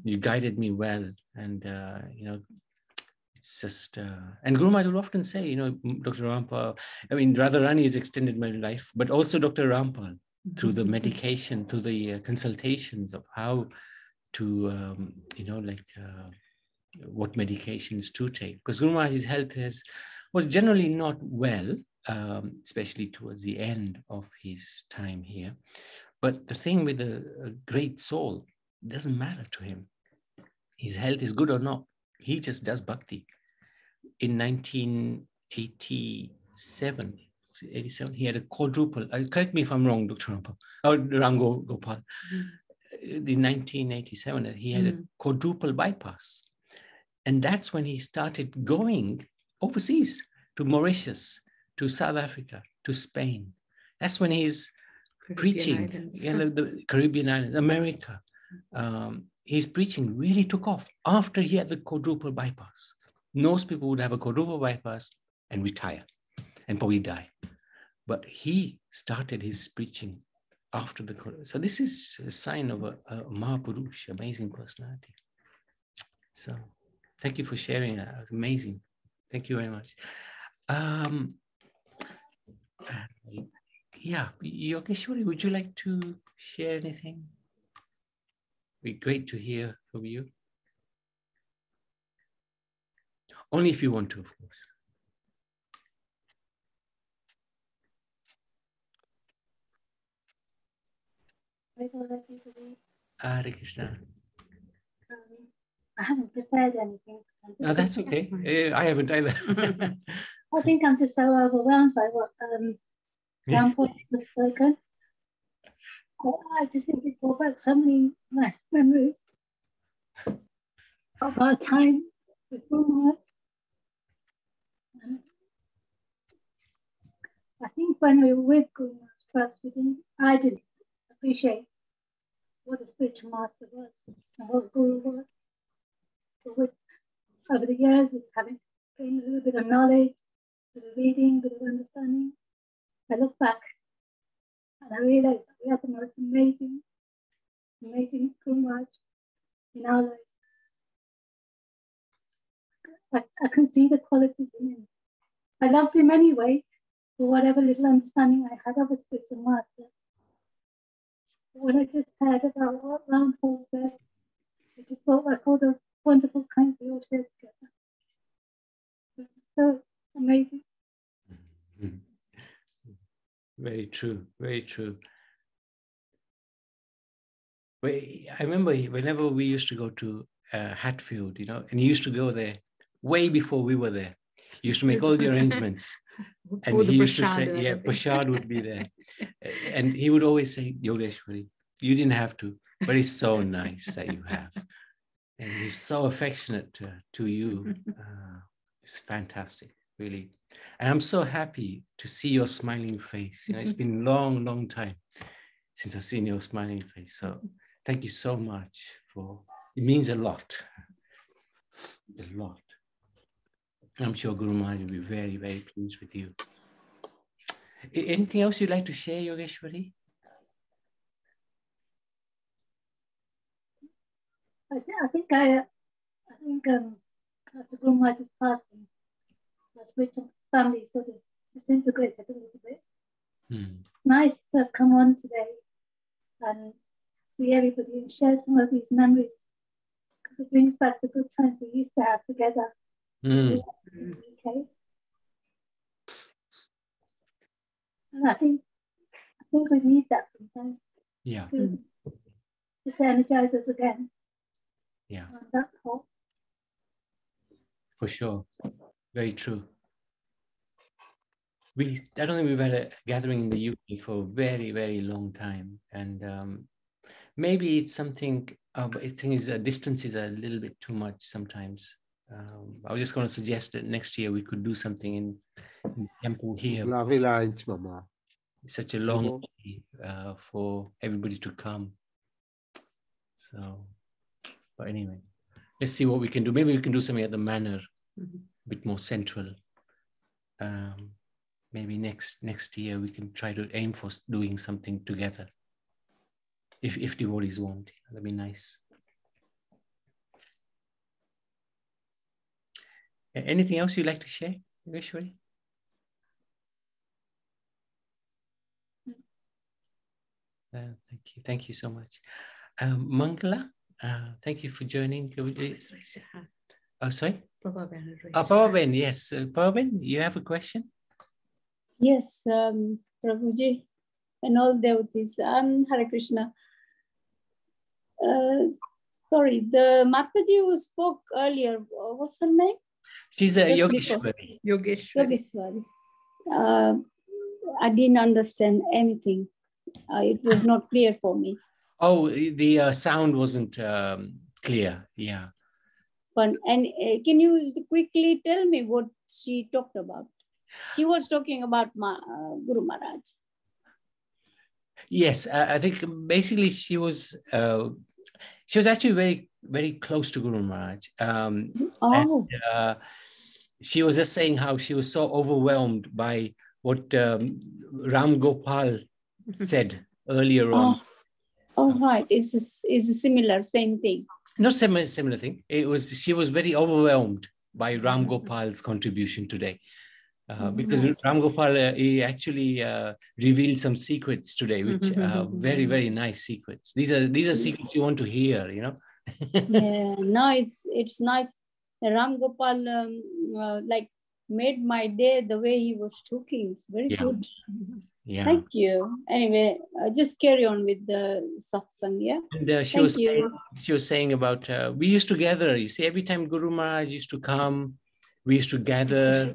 You guided me well. And, it's just, and Guru Maharaj would often say, Dr. Rampal, Radharani has extended my life, but also Dr. Rampal, through the medication, through the consultations of how to, what medications to take. Because Guru Maharaj's health was generally not well, especially towards the end of his time here. But the thing with a great soul, it doesn't matter to him. His health is good or not. He just does bhakti. In 1987, he had a quadruple. Correct me if I'm wrong, Dr. Rampal. Ram Gopal. In 1987, he had a quadruple bypass. And that's when he started going overseas to Mauritius, to South Africa, to Spain. That's when he's preaching. The Caribbean islands, America. His preaching really took off after he had the quadruple bypass. Most people would have a quadruple bypass and retire and probably die. But he started his preaching after the quadruple. So this is a sign of a Mahapurush, amazing personality. So thank you for sharing that. It was amazing. Thank you very much. Yeah, Yogeshwari, would you like to share anything? It'd be great to hear from you. Only if you want to, of course. Hare Krishna. I haven't prepared anything. Oh, that's okay. I haven't either. I think I'm just so overwhelmed by what Rampo has spoken. I just think it brought back so many nice memories of our time with Homage. I think when we were with Guru Maharaj, I didn't appreciate what a spiritual master was and what Guru was. But over the years, with having gained a little bit of knowledge, a bit of reading, a bit of understanding, I look back and I realized that we had the most amazing Guru Maharaj in our lives. I can see the qualities in him. I loved him anyway, for whatever little understanding I had of a spiritual master. But when I just heard about what Rampo said, I just felt like all those wonderful times we all shared together. It was so amazing. Very true, very true. I remember whenever we used to go to Hatfield, and he used to go there way before we were there. He used to make all the arrangements. And he used to say, yeah, Prashad would be there. And he would always say, Yogeshwari, you didn't have to, but it's so nice that you have. And he's so affectionate to you. It's fantastic, really. And I'm so happy to see your smiling face. It's been a long, long time since I've seen your smiling face. So thank you so much it means a lot. A lot. I'm sure Guru Maharaj will be very, very pleased with you. Anything else you'd like to share, Yogeshwari? I think after Guru Maharaj's passing, the spiritual family sort of disintegrated a little bit. Nice to have come on today and see everybody and share some of these memories, because it brings back the good times we used to have together. Okay. And I think we need that sometimes. Yeah. Just to energize us again. Yeah. On that whole. For sure. Very true. I don't think we've had a gathering in the UK for a very, very long time. And maybe it's something, but I think distance is a little bit too much sometimes. I was just going to suggest that next year we could do something in temple here. It's such a long way for everybody to come. So, but anyway, let's see what we can do. Maybe we can do something at the manor, a bit more central. Maybe next year we can try to aim for doing something together. If devotees want, that'd be nice. Anything else you'd like to share, Yogeshwari? Thank you so much. Mangala, thank you for joining. Oh, sorry? Prabhaben, yes. Prabhaben, you have a question? Yes, Prabhuji and all devotees. Hare Krishna. Sorry, the Mataji who spoke earlier, what's her name? She's a Yogeshwari. Yogeshwari. I didn't understand anything. It was not clear for me. Oh, the sound wasn't clear. Yeah. And can you quickly tell me what she talked about? She was talking about Guru Maharaj. Yes, I think basically she was actually very, very close to Guru Maharaj. And, she was just saying how she was so overwhelmed by what Ram Gopal said earlier on. Oh, right. It's a similar, same thing. Not similar thing. She was very overwhelmed by Ram Gopal's contribution today. Because Ram Gopal, he actually revealed some secrets today, which are very, very nice secrets. These are secrets you want to hear, you know. Yeah, no, it's nice. Ram Gopal like made my day the way he was talking. It's very good. Yeah. Thank you. Anyway, just carry on with the satsang, yeah? And she was saying about, we used to gather, you see, every time Guru Maharaj used to come, we used to gather.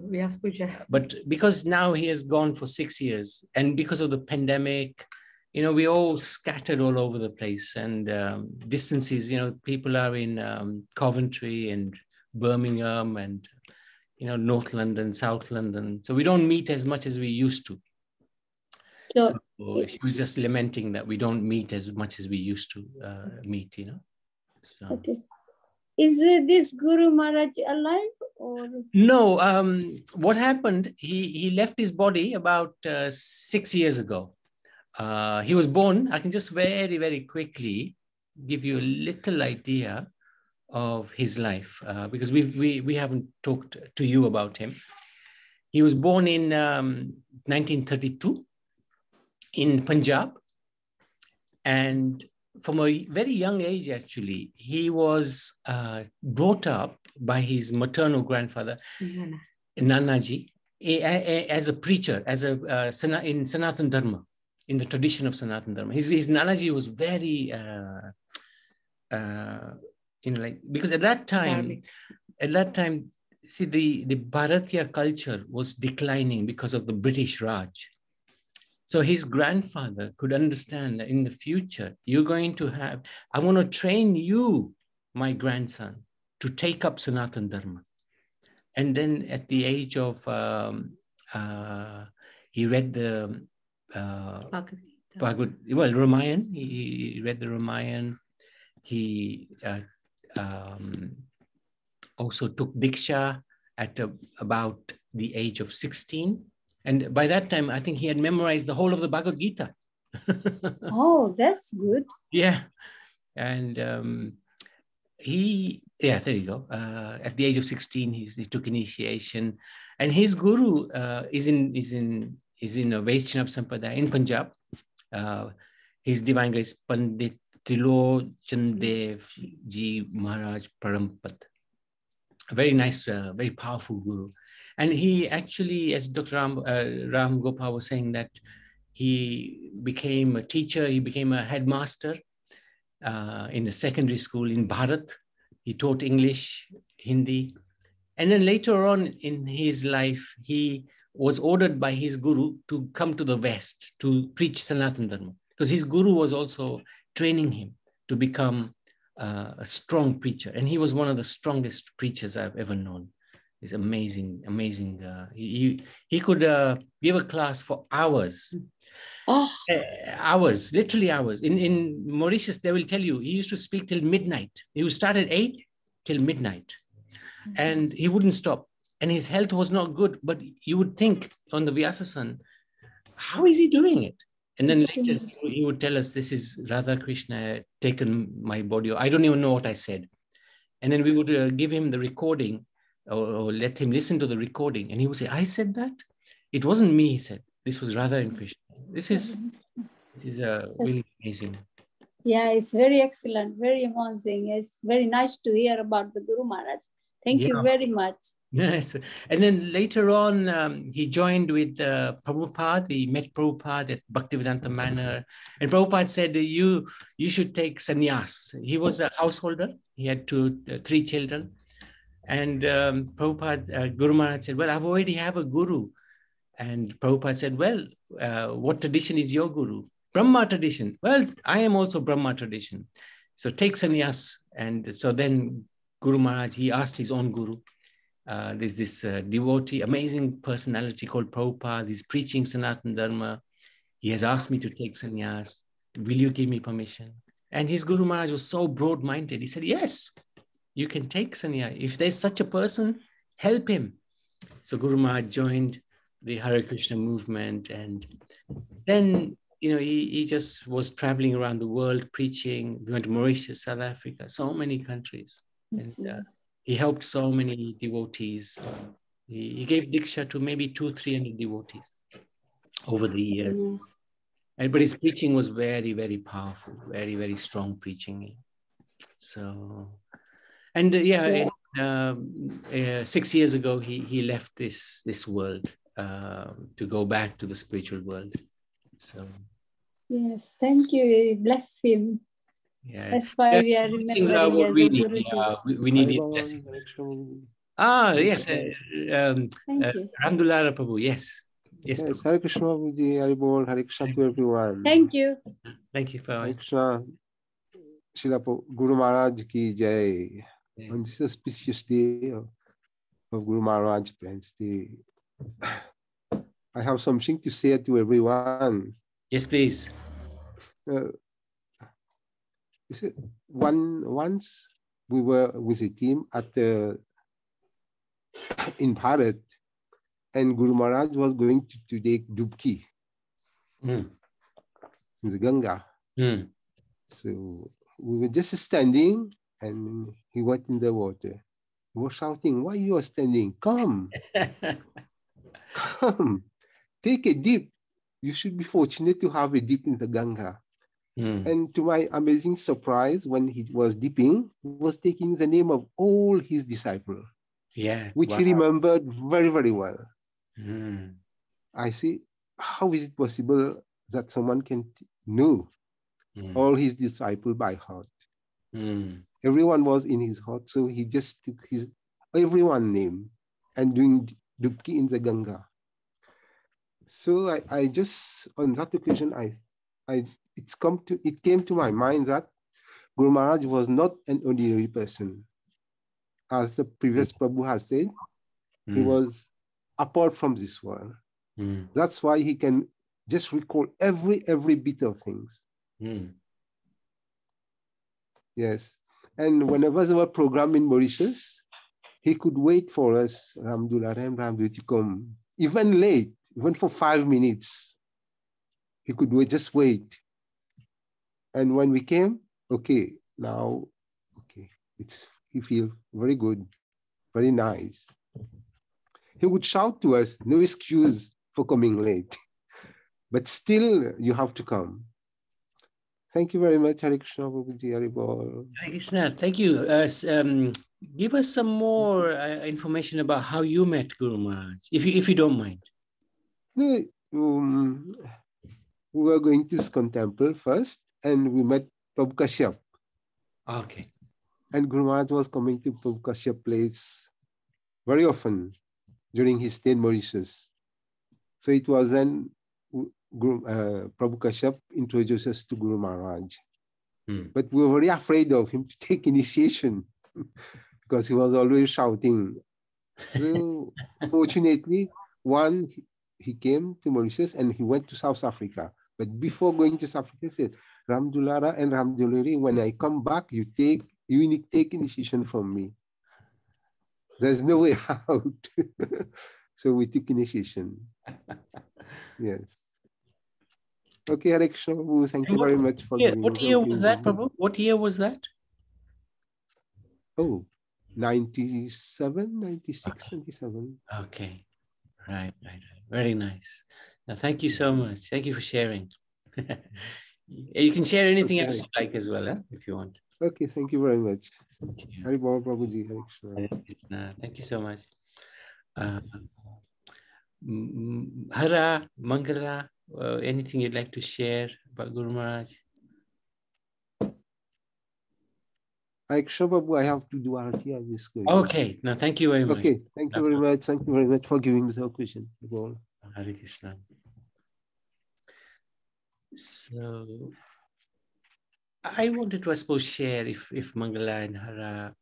But because now he has gone for 6 years, and because of the pandemic, you know, we all scattered all over the place, and distances, you know, people are in Coventry and Birmingham and, you know, North London, South London. So we don't meet as much as we used to. So he was just lamenting that we don't meet as much as we used to meet, you know. So. Okay. Is this Guru Maharaj alive or? No, what happened, he left his body about 6 years ago. He was born, I can just very, very quickly give you a little idea of his life, because we haven't talked to you about him. He was born in 1932 in Punjab, and from a very young age, actually, he was brought up by his maternal grandfather, Nanaji, as a preacher, as in Sanatan Dharma, in the tradition of Sanatan Dharma. His Nanaji was very, you know, like, because at that time, see, the Bharatiya culture was declining because of the British Raj. So his grandfather could understand that in the future, you're going to have, I want to train you, my grandson, to take up Sanatan Dharma. And then at the age of, he read the Ramayan. He read the Ramayan. He also took Diksha at about the age of 16. And by that time, I think he had memorized the whole of the Bhagavad Gita. Oh, that's good. Yeah. And there you go. At the age of 16, he took initiation. And his guru is in Vaishnav Sampradaya in Punjab. His Divine Grace Pandit Trilochan Dev Ji Maharaj Parampad. A very nice, very powerful guru. And he actually, as Dr. Ram Gopal was saying, that he became a teacher, he became a headmaster in a secondary school in Bharat. He taught English, Hindi. And then later on in his life, he was ordered by his guru to come to the West to preach Sanatana Dharma, because his guru was also training him to become a strong preacher. And he was one of the strongest preachers I've ever known. He's amazing. He could give a class for hours. Hours, literally hours. In Mauritius, they will tell you, he used to speak till midnight. He would start at 8 till midnight. And he wouldn't stop. And his health was not good, but you would think on the Vyasasan, how is he doing it? And then later he would tell us, this is Radha Krishna taken my body. I don't even know what I said. And then we would give him the recording or let him listen to the recording. And he would say, I said that? It wasn't me, he said. This was Radha and Krishna. This is really amazing. Yeah, it's very excellent, very amazing. It's very nice to hear about the Guru Maharaj. Thank you very much. Yes. And then later on, he joined with Prabhupada. He met Prabhupada at Bhaktivedanta Manor. And Prabhupada said, you should take sannyas. He was a householder. He had 3 children. And Prabhupada, Guru Maharaj said, well, I've already have a guru. And Prabhupada said, well, what tradition is your guru? Brahma tradition. Well, I am also Brahma tradition. So take sannyas. And so then Guru Maharaj, he asked his own guru. There's this devotee, amazing personality called Prabhupada. He's preaching Sanatana Dharma. He has asked me to take sannyas. Will you give me permission? And his Guru Maharaj was so broad-minded. He said, yes, you can take sannyas. If there's such a person, help him. So Guru Maharaj joined the Hare Krishna movement. And then he just was traveling around the world preaching. We went to Mauritius, South Africa, so many countries. And he helped so many devotees. He gave Diksha to maybe 200-300 devotees over the years. Yes. But his preaching was very, very powerful, very, very strong preaching. So, and 6 years ago, he left this world to go back to the spiritual world. So, yes, thank you. Bless him. Yeah, that's why we are things are remembering what as we a need. Guruji. We need it. Yes. Thank you. Alhamdulillah, Prabhu. Yes. Yes, Yes, Hare Krishna, Prabhuji, Hare Bol, Hare Krishna to everyone. Thank you. Thank you, Hare Prabhu. Krishna, Srila Guru Maharaj ki jai. Yeah. On this auspicious day of Guru Maharaj Friends Day, I have something to say to everyone. Yes, please. You see, once we were with a team in Bharat, and Guru Maharaj was going to take Dubki in the Ganga. So we were just standing, and he went in the water. He was shouting, "Why you are standing? Come, come, take a dip. You should be fortunate to have a dip in the Ganga." And to my amazing surprise, when he was dipping, he was taking the name of all his disciples, which he remembered very, very well. I see, how is it possible that someone can know all his disciples by heart? Everyone was in his heart, so he just took everyone name and doing Dubki in the Ganga. So I just, on that occasion, it came to my mind that Guru Maharaj was not an ordinary person. As the previous Prabhu has said, he was apart from this world. That's why he can just recall every bit of things. Yes. And whenever there were program in Mauritius, he could wait for us, Ramdullah to come, even late, even for 5 minutes. He could just wait. And when we came, okay, he feel very good, very nice. He would shout to us, "No excuse for coming late, but still you have to come." Thank you very much, Hare Krishna, Prabhuji, Hare Bol. Hare Krishna, thank you. Give us some more information about how you met Guru Maharaj, if you don't mind. We were going to Iskon Temple first, and we met Prabhu Kashyap. Okay. And Guru Maharaj was coming to Prabhu Kashyap place very often during his stay in Mauritius. So it was then Prabhu Kashyap introduced us to Guru Maharaj. But we were very afraid of him to take initiation because he was always shouting. So fortunately, he came to Mauritius and he went to South Africa. But before going to South Africa, he said, "Ramdulara and Ramdulari, when I come back, you need to take initiation from me. There's no way out." So we took initiation. Yes. Okay, Hare Krishna, Prabhu. Thank you very much for giving me. What year was that, Prabhu? What year was that? Oh, 97, 96, 97. Okay. Right. Very nice. Now, thank you so much. Thank you for sharing. You can share anything else you like as well, if you want. Okay, thank you very much. Hare Bol, Prabhuji. Hare Krishna. Thank you so much. Hara, Mangala, anything you'd like to share about Guru Maharaj? Hare Krishna, Prabhu, I have to do Arati. I'm just going. Okay, no, thank you very much. Okay, thank you very much. Thank you very much for giving me the question. Hare Krishna. So, I wanted to, I suppose, share if Mangala and Hara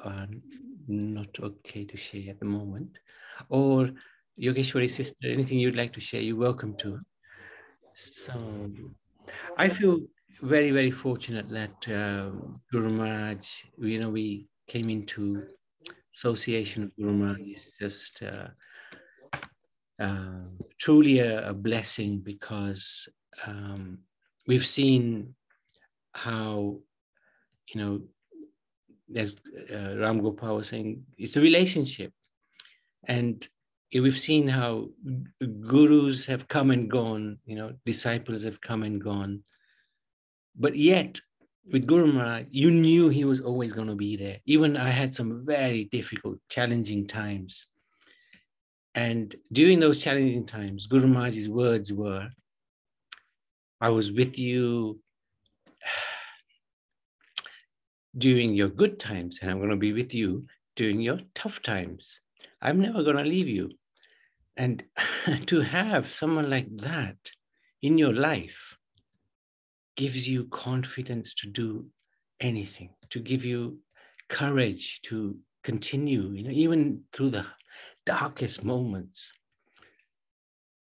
are not okay to share at the moment, or Yogeshwari sister, anything you'd like to share, you're welcome to. So, I feel very, very fortunate that Guru Maharaj, we came into association of Guru Maharaj. It's just truly a blessing, because we've seen how, as Ram Gopal was saying, it's a relationship. And we've seen how gurus have come and gone, disciples have come and gone. But yet, with Guru Maharaj, you knew he was always going to be there. Even I had some very difficult, challenging times. And during those challenging times, Guru Maharaj's words were, I was with you during your good times, and I'm going to be with you during your tough times. I'm never going to leave you. And to have someone like that in your life gives you confidence to do anything, to give you courage to continue, even through the darkest moments.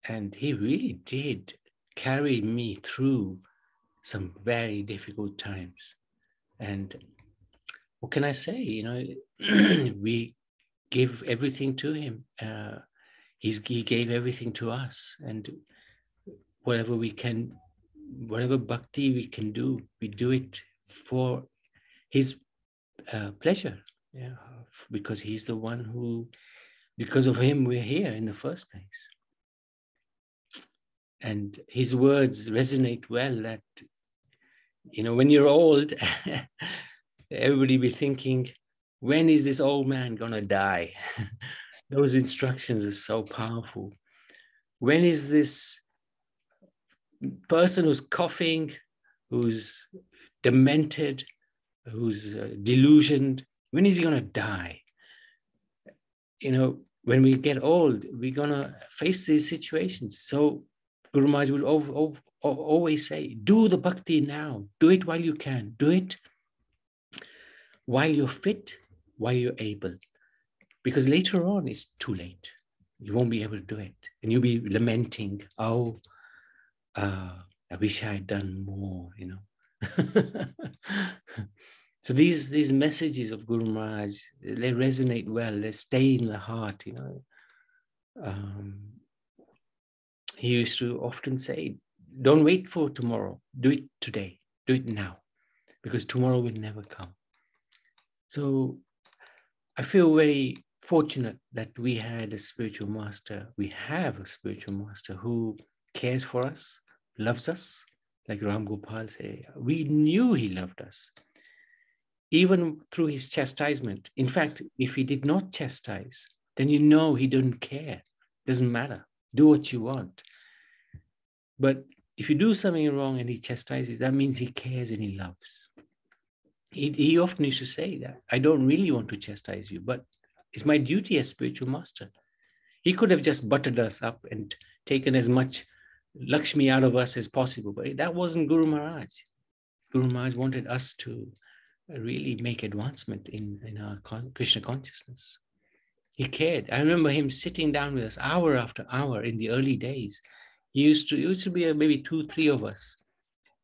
And he really did carry me through some very difficult times. And what can I say? We give everything to him. He gave everything to us, and whatever bhakti we can do, we do it for his pleasure. Yeah, because he's the one who, because of him, we're here in the first place. And his words resonate well that, when you're old, everybody be thinking, when is this old man gonna die? Those instructions are so powerful. When is this person who's coughing, who's demented, who's delusioned, when is he gonna die? When we get old, we're gonna face these situations. So Guru Maharaj would always say, do the bhakti now. Do it while you can. Do it while you're fit, while you're able. Because later on, it's too late. You won't be able to do it. And you'll be lamenting, I wish I had done more, So these messages of Guru Maharaj, they resonate well. They stay in the heart, He used to often say, don't wait for tomorrow. Do it today. Do it now. Because tomorrow will never come. So I feel very fortunate that we had a spiritual master. We have a spiritual master who cares for us, loves us. Like Ram Gopal say, we knew he loved us. Even through his chastisement. In fact, if he did not chastise, then he didn't care. Doesn't matter. Do what you want. But if you do something wrong and he chastises, that means he cares and he loves. He often used to say that, I don't really want to chastise you, but it's my duty as spiritual master. He could have just buttered us up and taken as much Lakshmi out of us as possible, but that wasn't Guru Maharaj. Guru Maharaj wanted us to really make advancement in our Krishna consciousness. He cared. I remember him sitting down with us hour after hour in the early days. It used to be maybe 2-3 of us.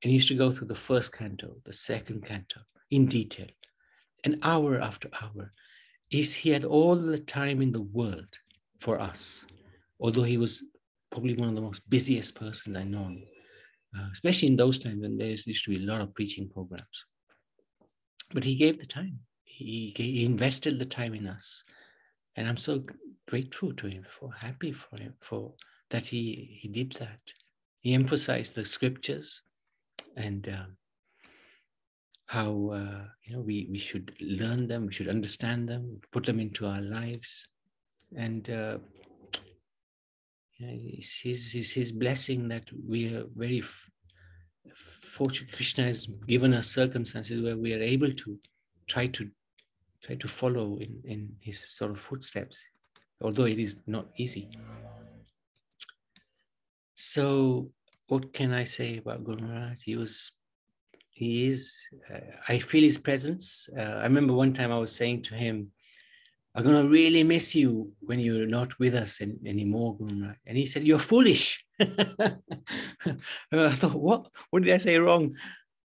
And he used to go through the first canto, the second canto in detail. And hour after hour. He had all the time in the world for us. Although he was probably one of the most busiest persons I know. Especially in those times when there used to be a lot of preaching programs. But he gave the time. He invested the time in us. And I'm so grateful to him, happy for him, for that he did that. He emphasized the scriptures and how we should learn them, we should understand them, put them into our lives. And it's his blessing that we are very fortunate. Krishna has given us circumstances where we are able to try to follow in his sort of footsteps, although it is not easy. So what can I say about Guru Maharaj? I feel his presence. I remember one time I was saying to him, I'm going to really miss you when you're not with us anymore, Guru Maharaj. And he said, you're foolish. I thought, what did I say wrong?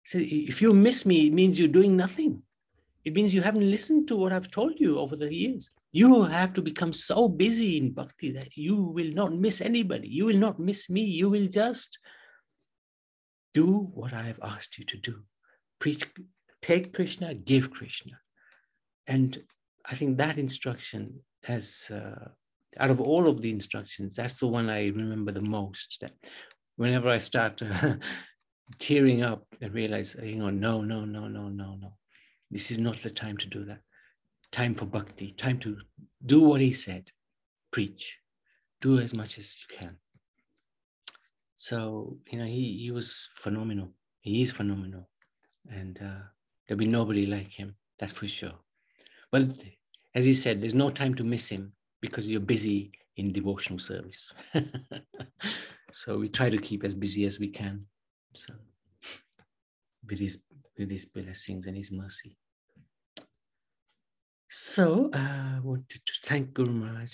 He said, if you miss me, it means you're doing nothing. It means you haven't listened to what I've told you over the years. You have to become so busy in bhakti that you will not miss anybody. You will not miss me. You will just do what I have asked you to do. Preach, take Krishna, give Krishna. And I think that instruction has, out of all of the instructions, that's the one I remember the most. That whenever I start tearing up, I realize, no. This is not the time to do that. Time for bhakti, time to do what he said. Preach, do as much as you can. So, he was phenomenal. He is phenomenal. And there'll be nobody like him, that's for sure. But as he said, there's no time to miss him because you're busy in devotional service. So we try to keep as busy as we can. So with his blessings and his mercy. So I wanted to thank Guru Maharaj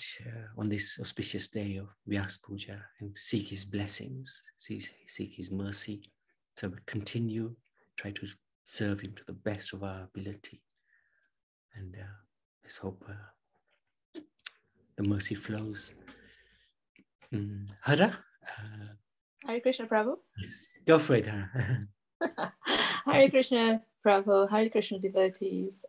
on this auspicious day of Vyas Puja and seek his blessings, seek his mercy. So we continue, try to serve him to the best of our ability. And let's hope the mercy flows. Hara? Hare Krishna Prabhu. Go for it, Hara. Hare Krishna Prabhu, Hare Krishna devotees.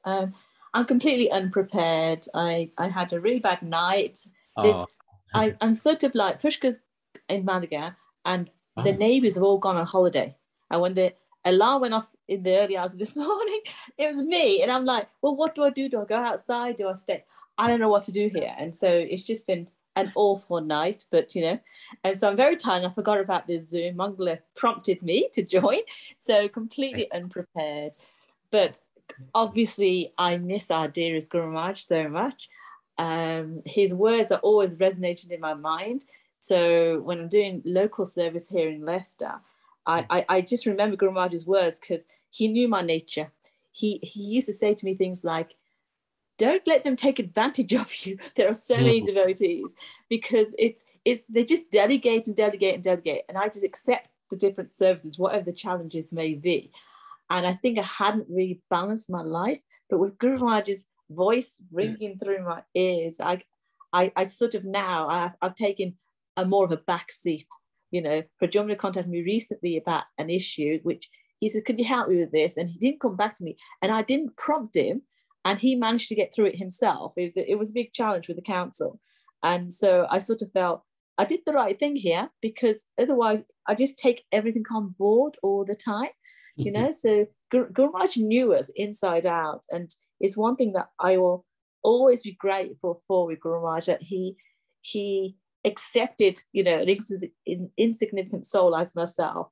I'm completely unprepared. I had a really bad night. I'm sort of like, Pushkar's in Malaga and the neighbours have all gone on holiday. And when the alarm went off in the early hours of this morning, it was me. And I'm like, well, what do I do? Do I go outside? Do I stay? I don't know what to do here. And so it's just been an awful night, but and so I'm very tired. I forgot about the Zoom. Mangala prompted me to join. So completely unprepared. But obviously I miss our dearest Guru Maharaj so much. His words are always resonating in my mind. So when I'm doing local service here in Leicester, I just remember Guru Maharaj's words because he knew my nature. He used to say to me things like, don't let them take advantage of you. There are so many devotees because they just delegate and delegate and delegate. And I just accept the different services, whatever the challenges may be. And I think I hadn't really balanced my life, but with Guru Maharaj's voice ringing through my ears, I sort of now, I've taken a more of a back seat. Prajomna contacted me recently about an issue, which he said, could you help me with this? And he didn't come back to me. And I didn't prompt him. And he managed to get through it himself. It was a big challenge with the council. And so I sort of felt I did the right thing here, because otherwise I just take everything on board all the time, So Guru Maharaj knew us inside out. And it's one thing that I will always be grateful for with Guru Maharaj, that he accepted, an insignificant soul as myself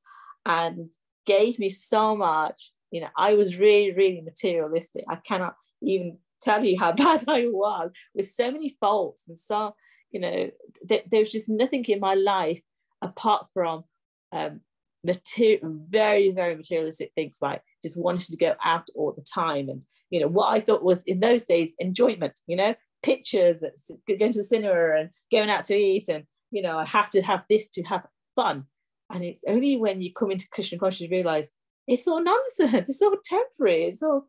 and gave me so much. I was really, really materialistic. I cannot even tell you how bad I was, with so many faults. And so, there's just nothing in my life apart from very, very materialistic things, like just wanting to go out all the time. And, what I thought was in those days enjoyment, pictures, going to the cinema and going out to eat. And, I have to have this to have fun. And it's only when you come into Krishna consciousness you realize it's all nonsense, it's all temporary, it's all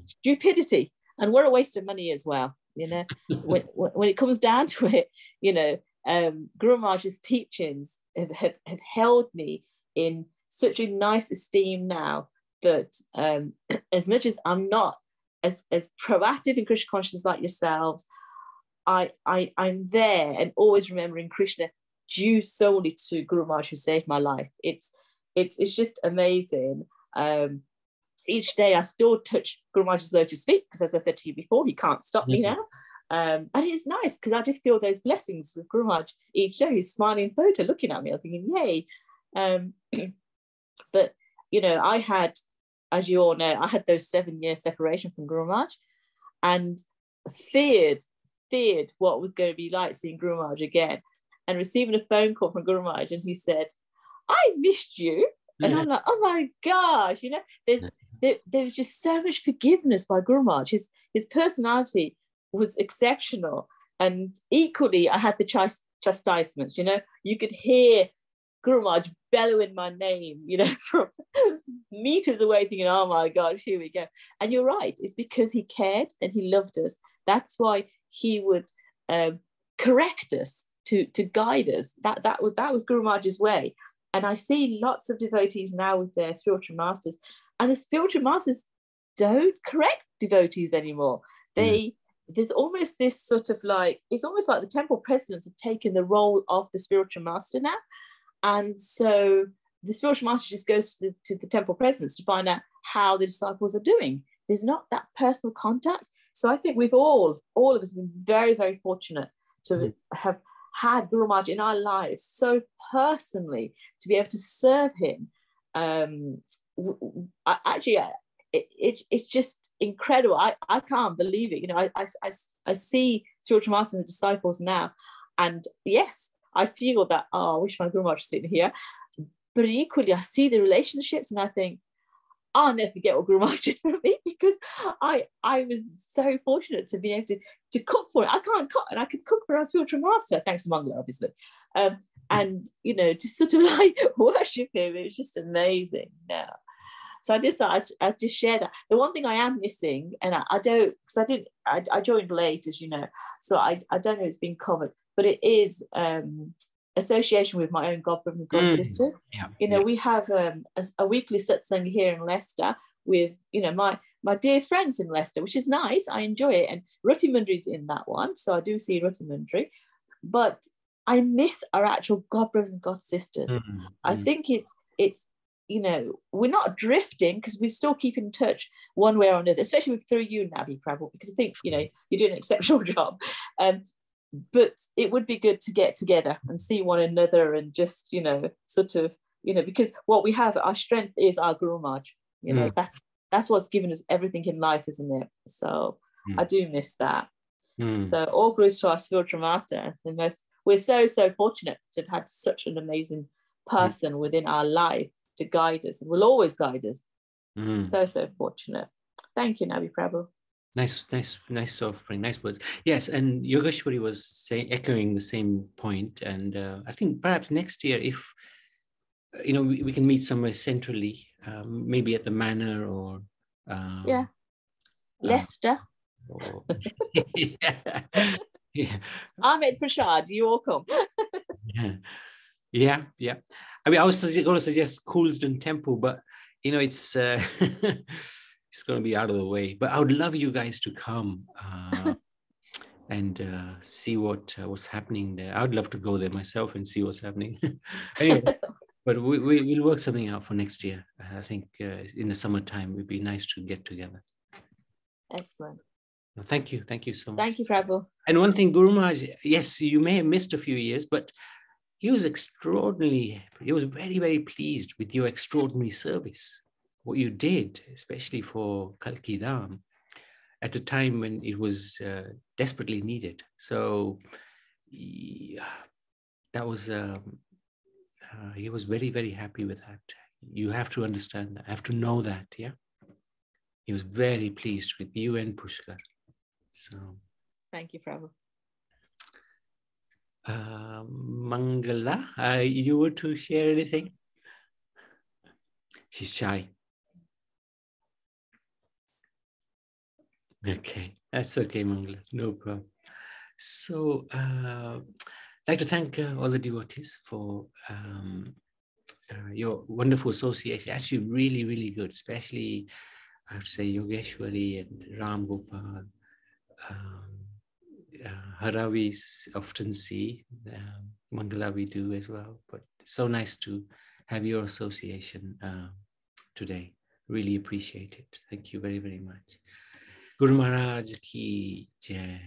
stupidity, and we're a waste of money as well. When it comes down to it, Guru Maharaj's teachings have held me in such a nice esteem now that as much as I'm not as proactive in Krishna consciousness like yourselves, I'm there and always remembering Krishna due solely to Guru Maharaj, who saved my life. It's just amazing. Each day I still touch Guru Maharaj's lotus feet, because as I said to you before, he can't stop me now. And it's nice because I just feel those blessings with Guru Maharaj each day. He's smiling photo looking at me. I'm thinking, yay. But, I had, as you all know, I had those 7-year separation from Guru Maharaj and feared what was going to be like seeing Guru Maharaj again, and receiving a phone call from Guru Maharaj, and he said, I missed you. And I'm like, oh my gosh, there was just so much forgiveness by Guru Maharaj. His personality was exceptional. And equally, I had the chastisements, you could hear Guru Maharaj bellowing my name, from meters away, thinking, oh my God, here we go. And you're right, it's because he cared and he loved us. That's why he would correct us, to guide us. That was Guru Maharaj's way. And I see lots of devotees now with their spiritual masters, and the spiritual masters don't correct devotees anymore. There's almost this sort of like, it's almost like the temple presidents have taken the role of the spiritual master now. And so the spiritual master just goes to the temple presidents to find out how the disciples are doing. There's not that personal contact. So I think we've all of us been very, very fortunate to have had Guru Maharaj in our lives so personally, to be able to serve him. It's just incredible. I can't believe it. You know, I see spiritual masters and the disciples now, and yes, I feel that, I wish my Guru Maharaj was sitting here. But equally, I see the relationships and I think, I'll never forget what Guru Maharaj did for me, because I was so fortunate to be able to cook for it. I can't cook, and I could cook for our spiritual master, thanks to Mangala, obviously. And, you know, to sort of like worship him, it was just amazing. Yeah. So I just thought I'd just share that. The one thing I am missing, and I don't, because I joined late, as you know, so I don't know if it's been covered, but it is association with my own God brothers and God sisters. Yeah, you know, we have a weekly satsang here in Leicester with, you know, my dear friends in Leicester, which is nice. I enjoy it. And Ruti Mundri's in that one, so I do see Ruti Mundri. But I miss our actual God brothers and God sisters. I think it's you know, we're not drifting because we still keep in touch one way or another, especially through you, Nabi Prabhu, because I think, you know, you're doing an exceptional job. But it would be good to get together and see one another and just, you know, sort of, you know, because what we have, our strength is our Guru Maharaj. You know, that's what's given us everything in life, isn't it? So I do miss that. So all gurus to our spiritual master. We're so fortunate to have had such an amazing person within our life to guide us, and will always guide us. So fortunate. Thank you, Nabi Prabhu. Nice offering, nice words. Yes, and Yogeshwari was echoing the same point. And I think perhaps next year, if you know, we can meet somewhere centrally, maybe at the Manor or Leicester. Yeah. Ahmed Prashad, you all come. Yeah. I mean, I was going to suggest Coulsdon Temple, but you know, it's it's going to be out of the way. But I would love you guys to come and see what's happening there. I would love to go there myself and see what's happening. Anyway, but we'll work something out for next year. I think in the summertime, it would be nice to get together. Excellent. Thank you so much. Thank you, Prabhu. And one thing, Guru Maharaj, yes, you may have missed a few years, but he was very, very pleased with your extraordinary service, what you did, especially for Kalki Dham, at a time when it was desperately needed. So that was, he was very, very happy with that. You have to understand that, have to know that, yeah? He was very pleased with you and Pushkar. So. Thank you, Prabhu. Mangala, you were to share anything? She's shy. Okay, that's okay, Mangala, no problem. So I'd like to thank all the devotees for your wonderful association. Actually, really, really good, especially I have to say Yogeshwari and Ram Gopal. Hara we often see, Mangala we do as well, but it's so nice to have your association today. Really appreciate it. Thank you very, very much. Guru Maharaj ki jai.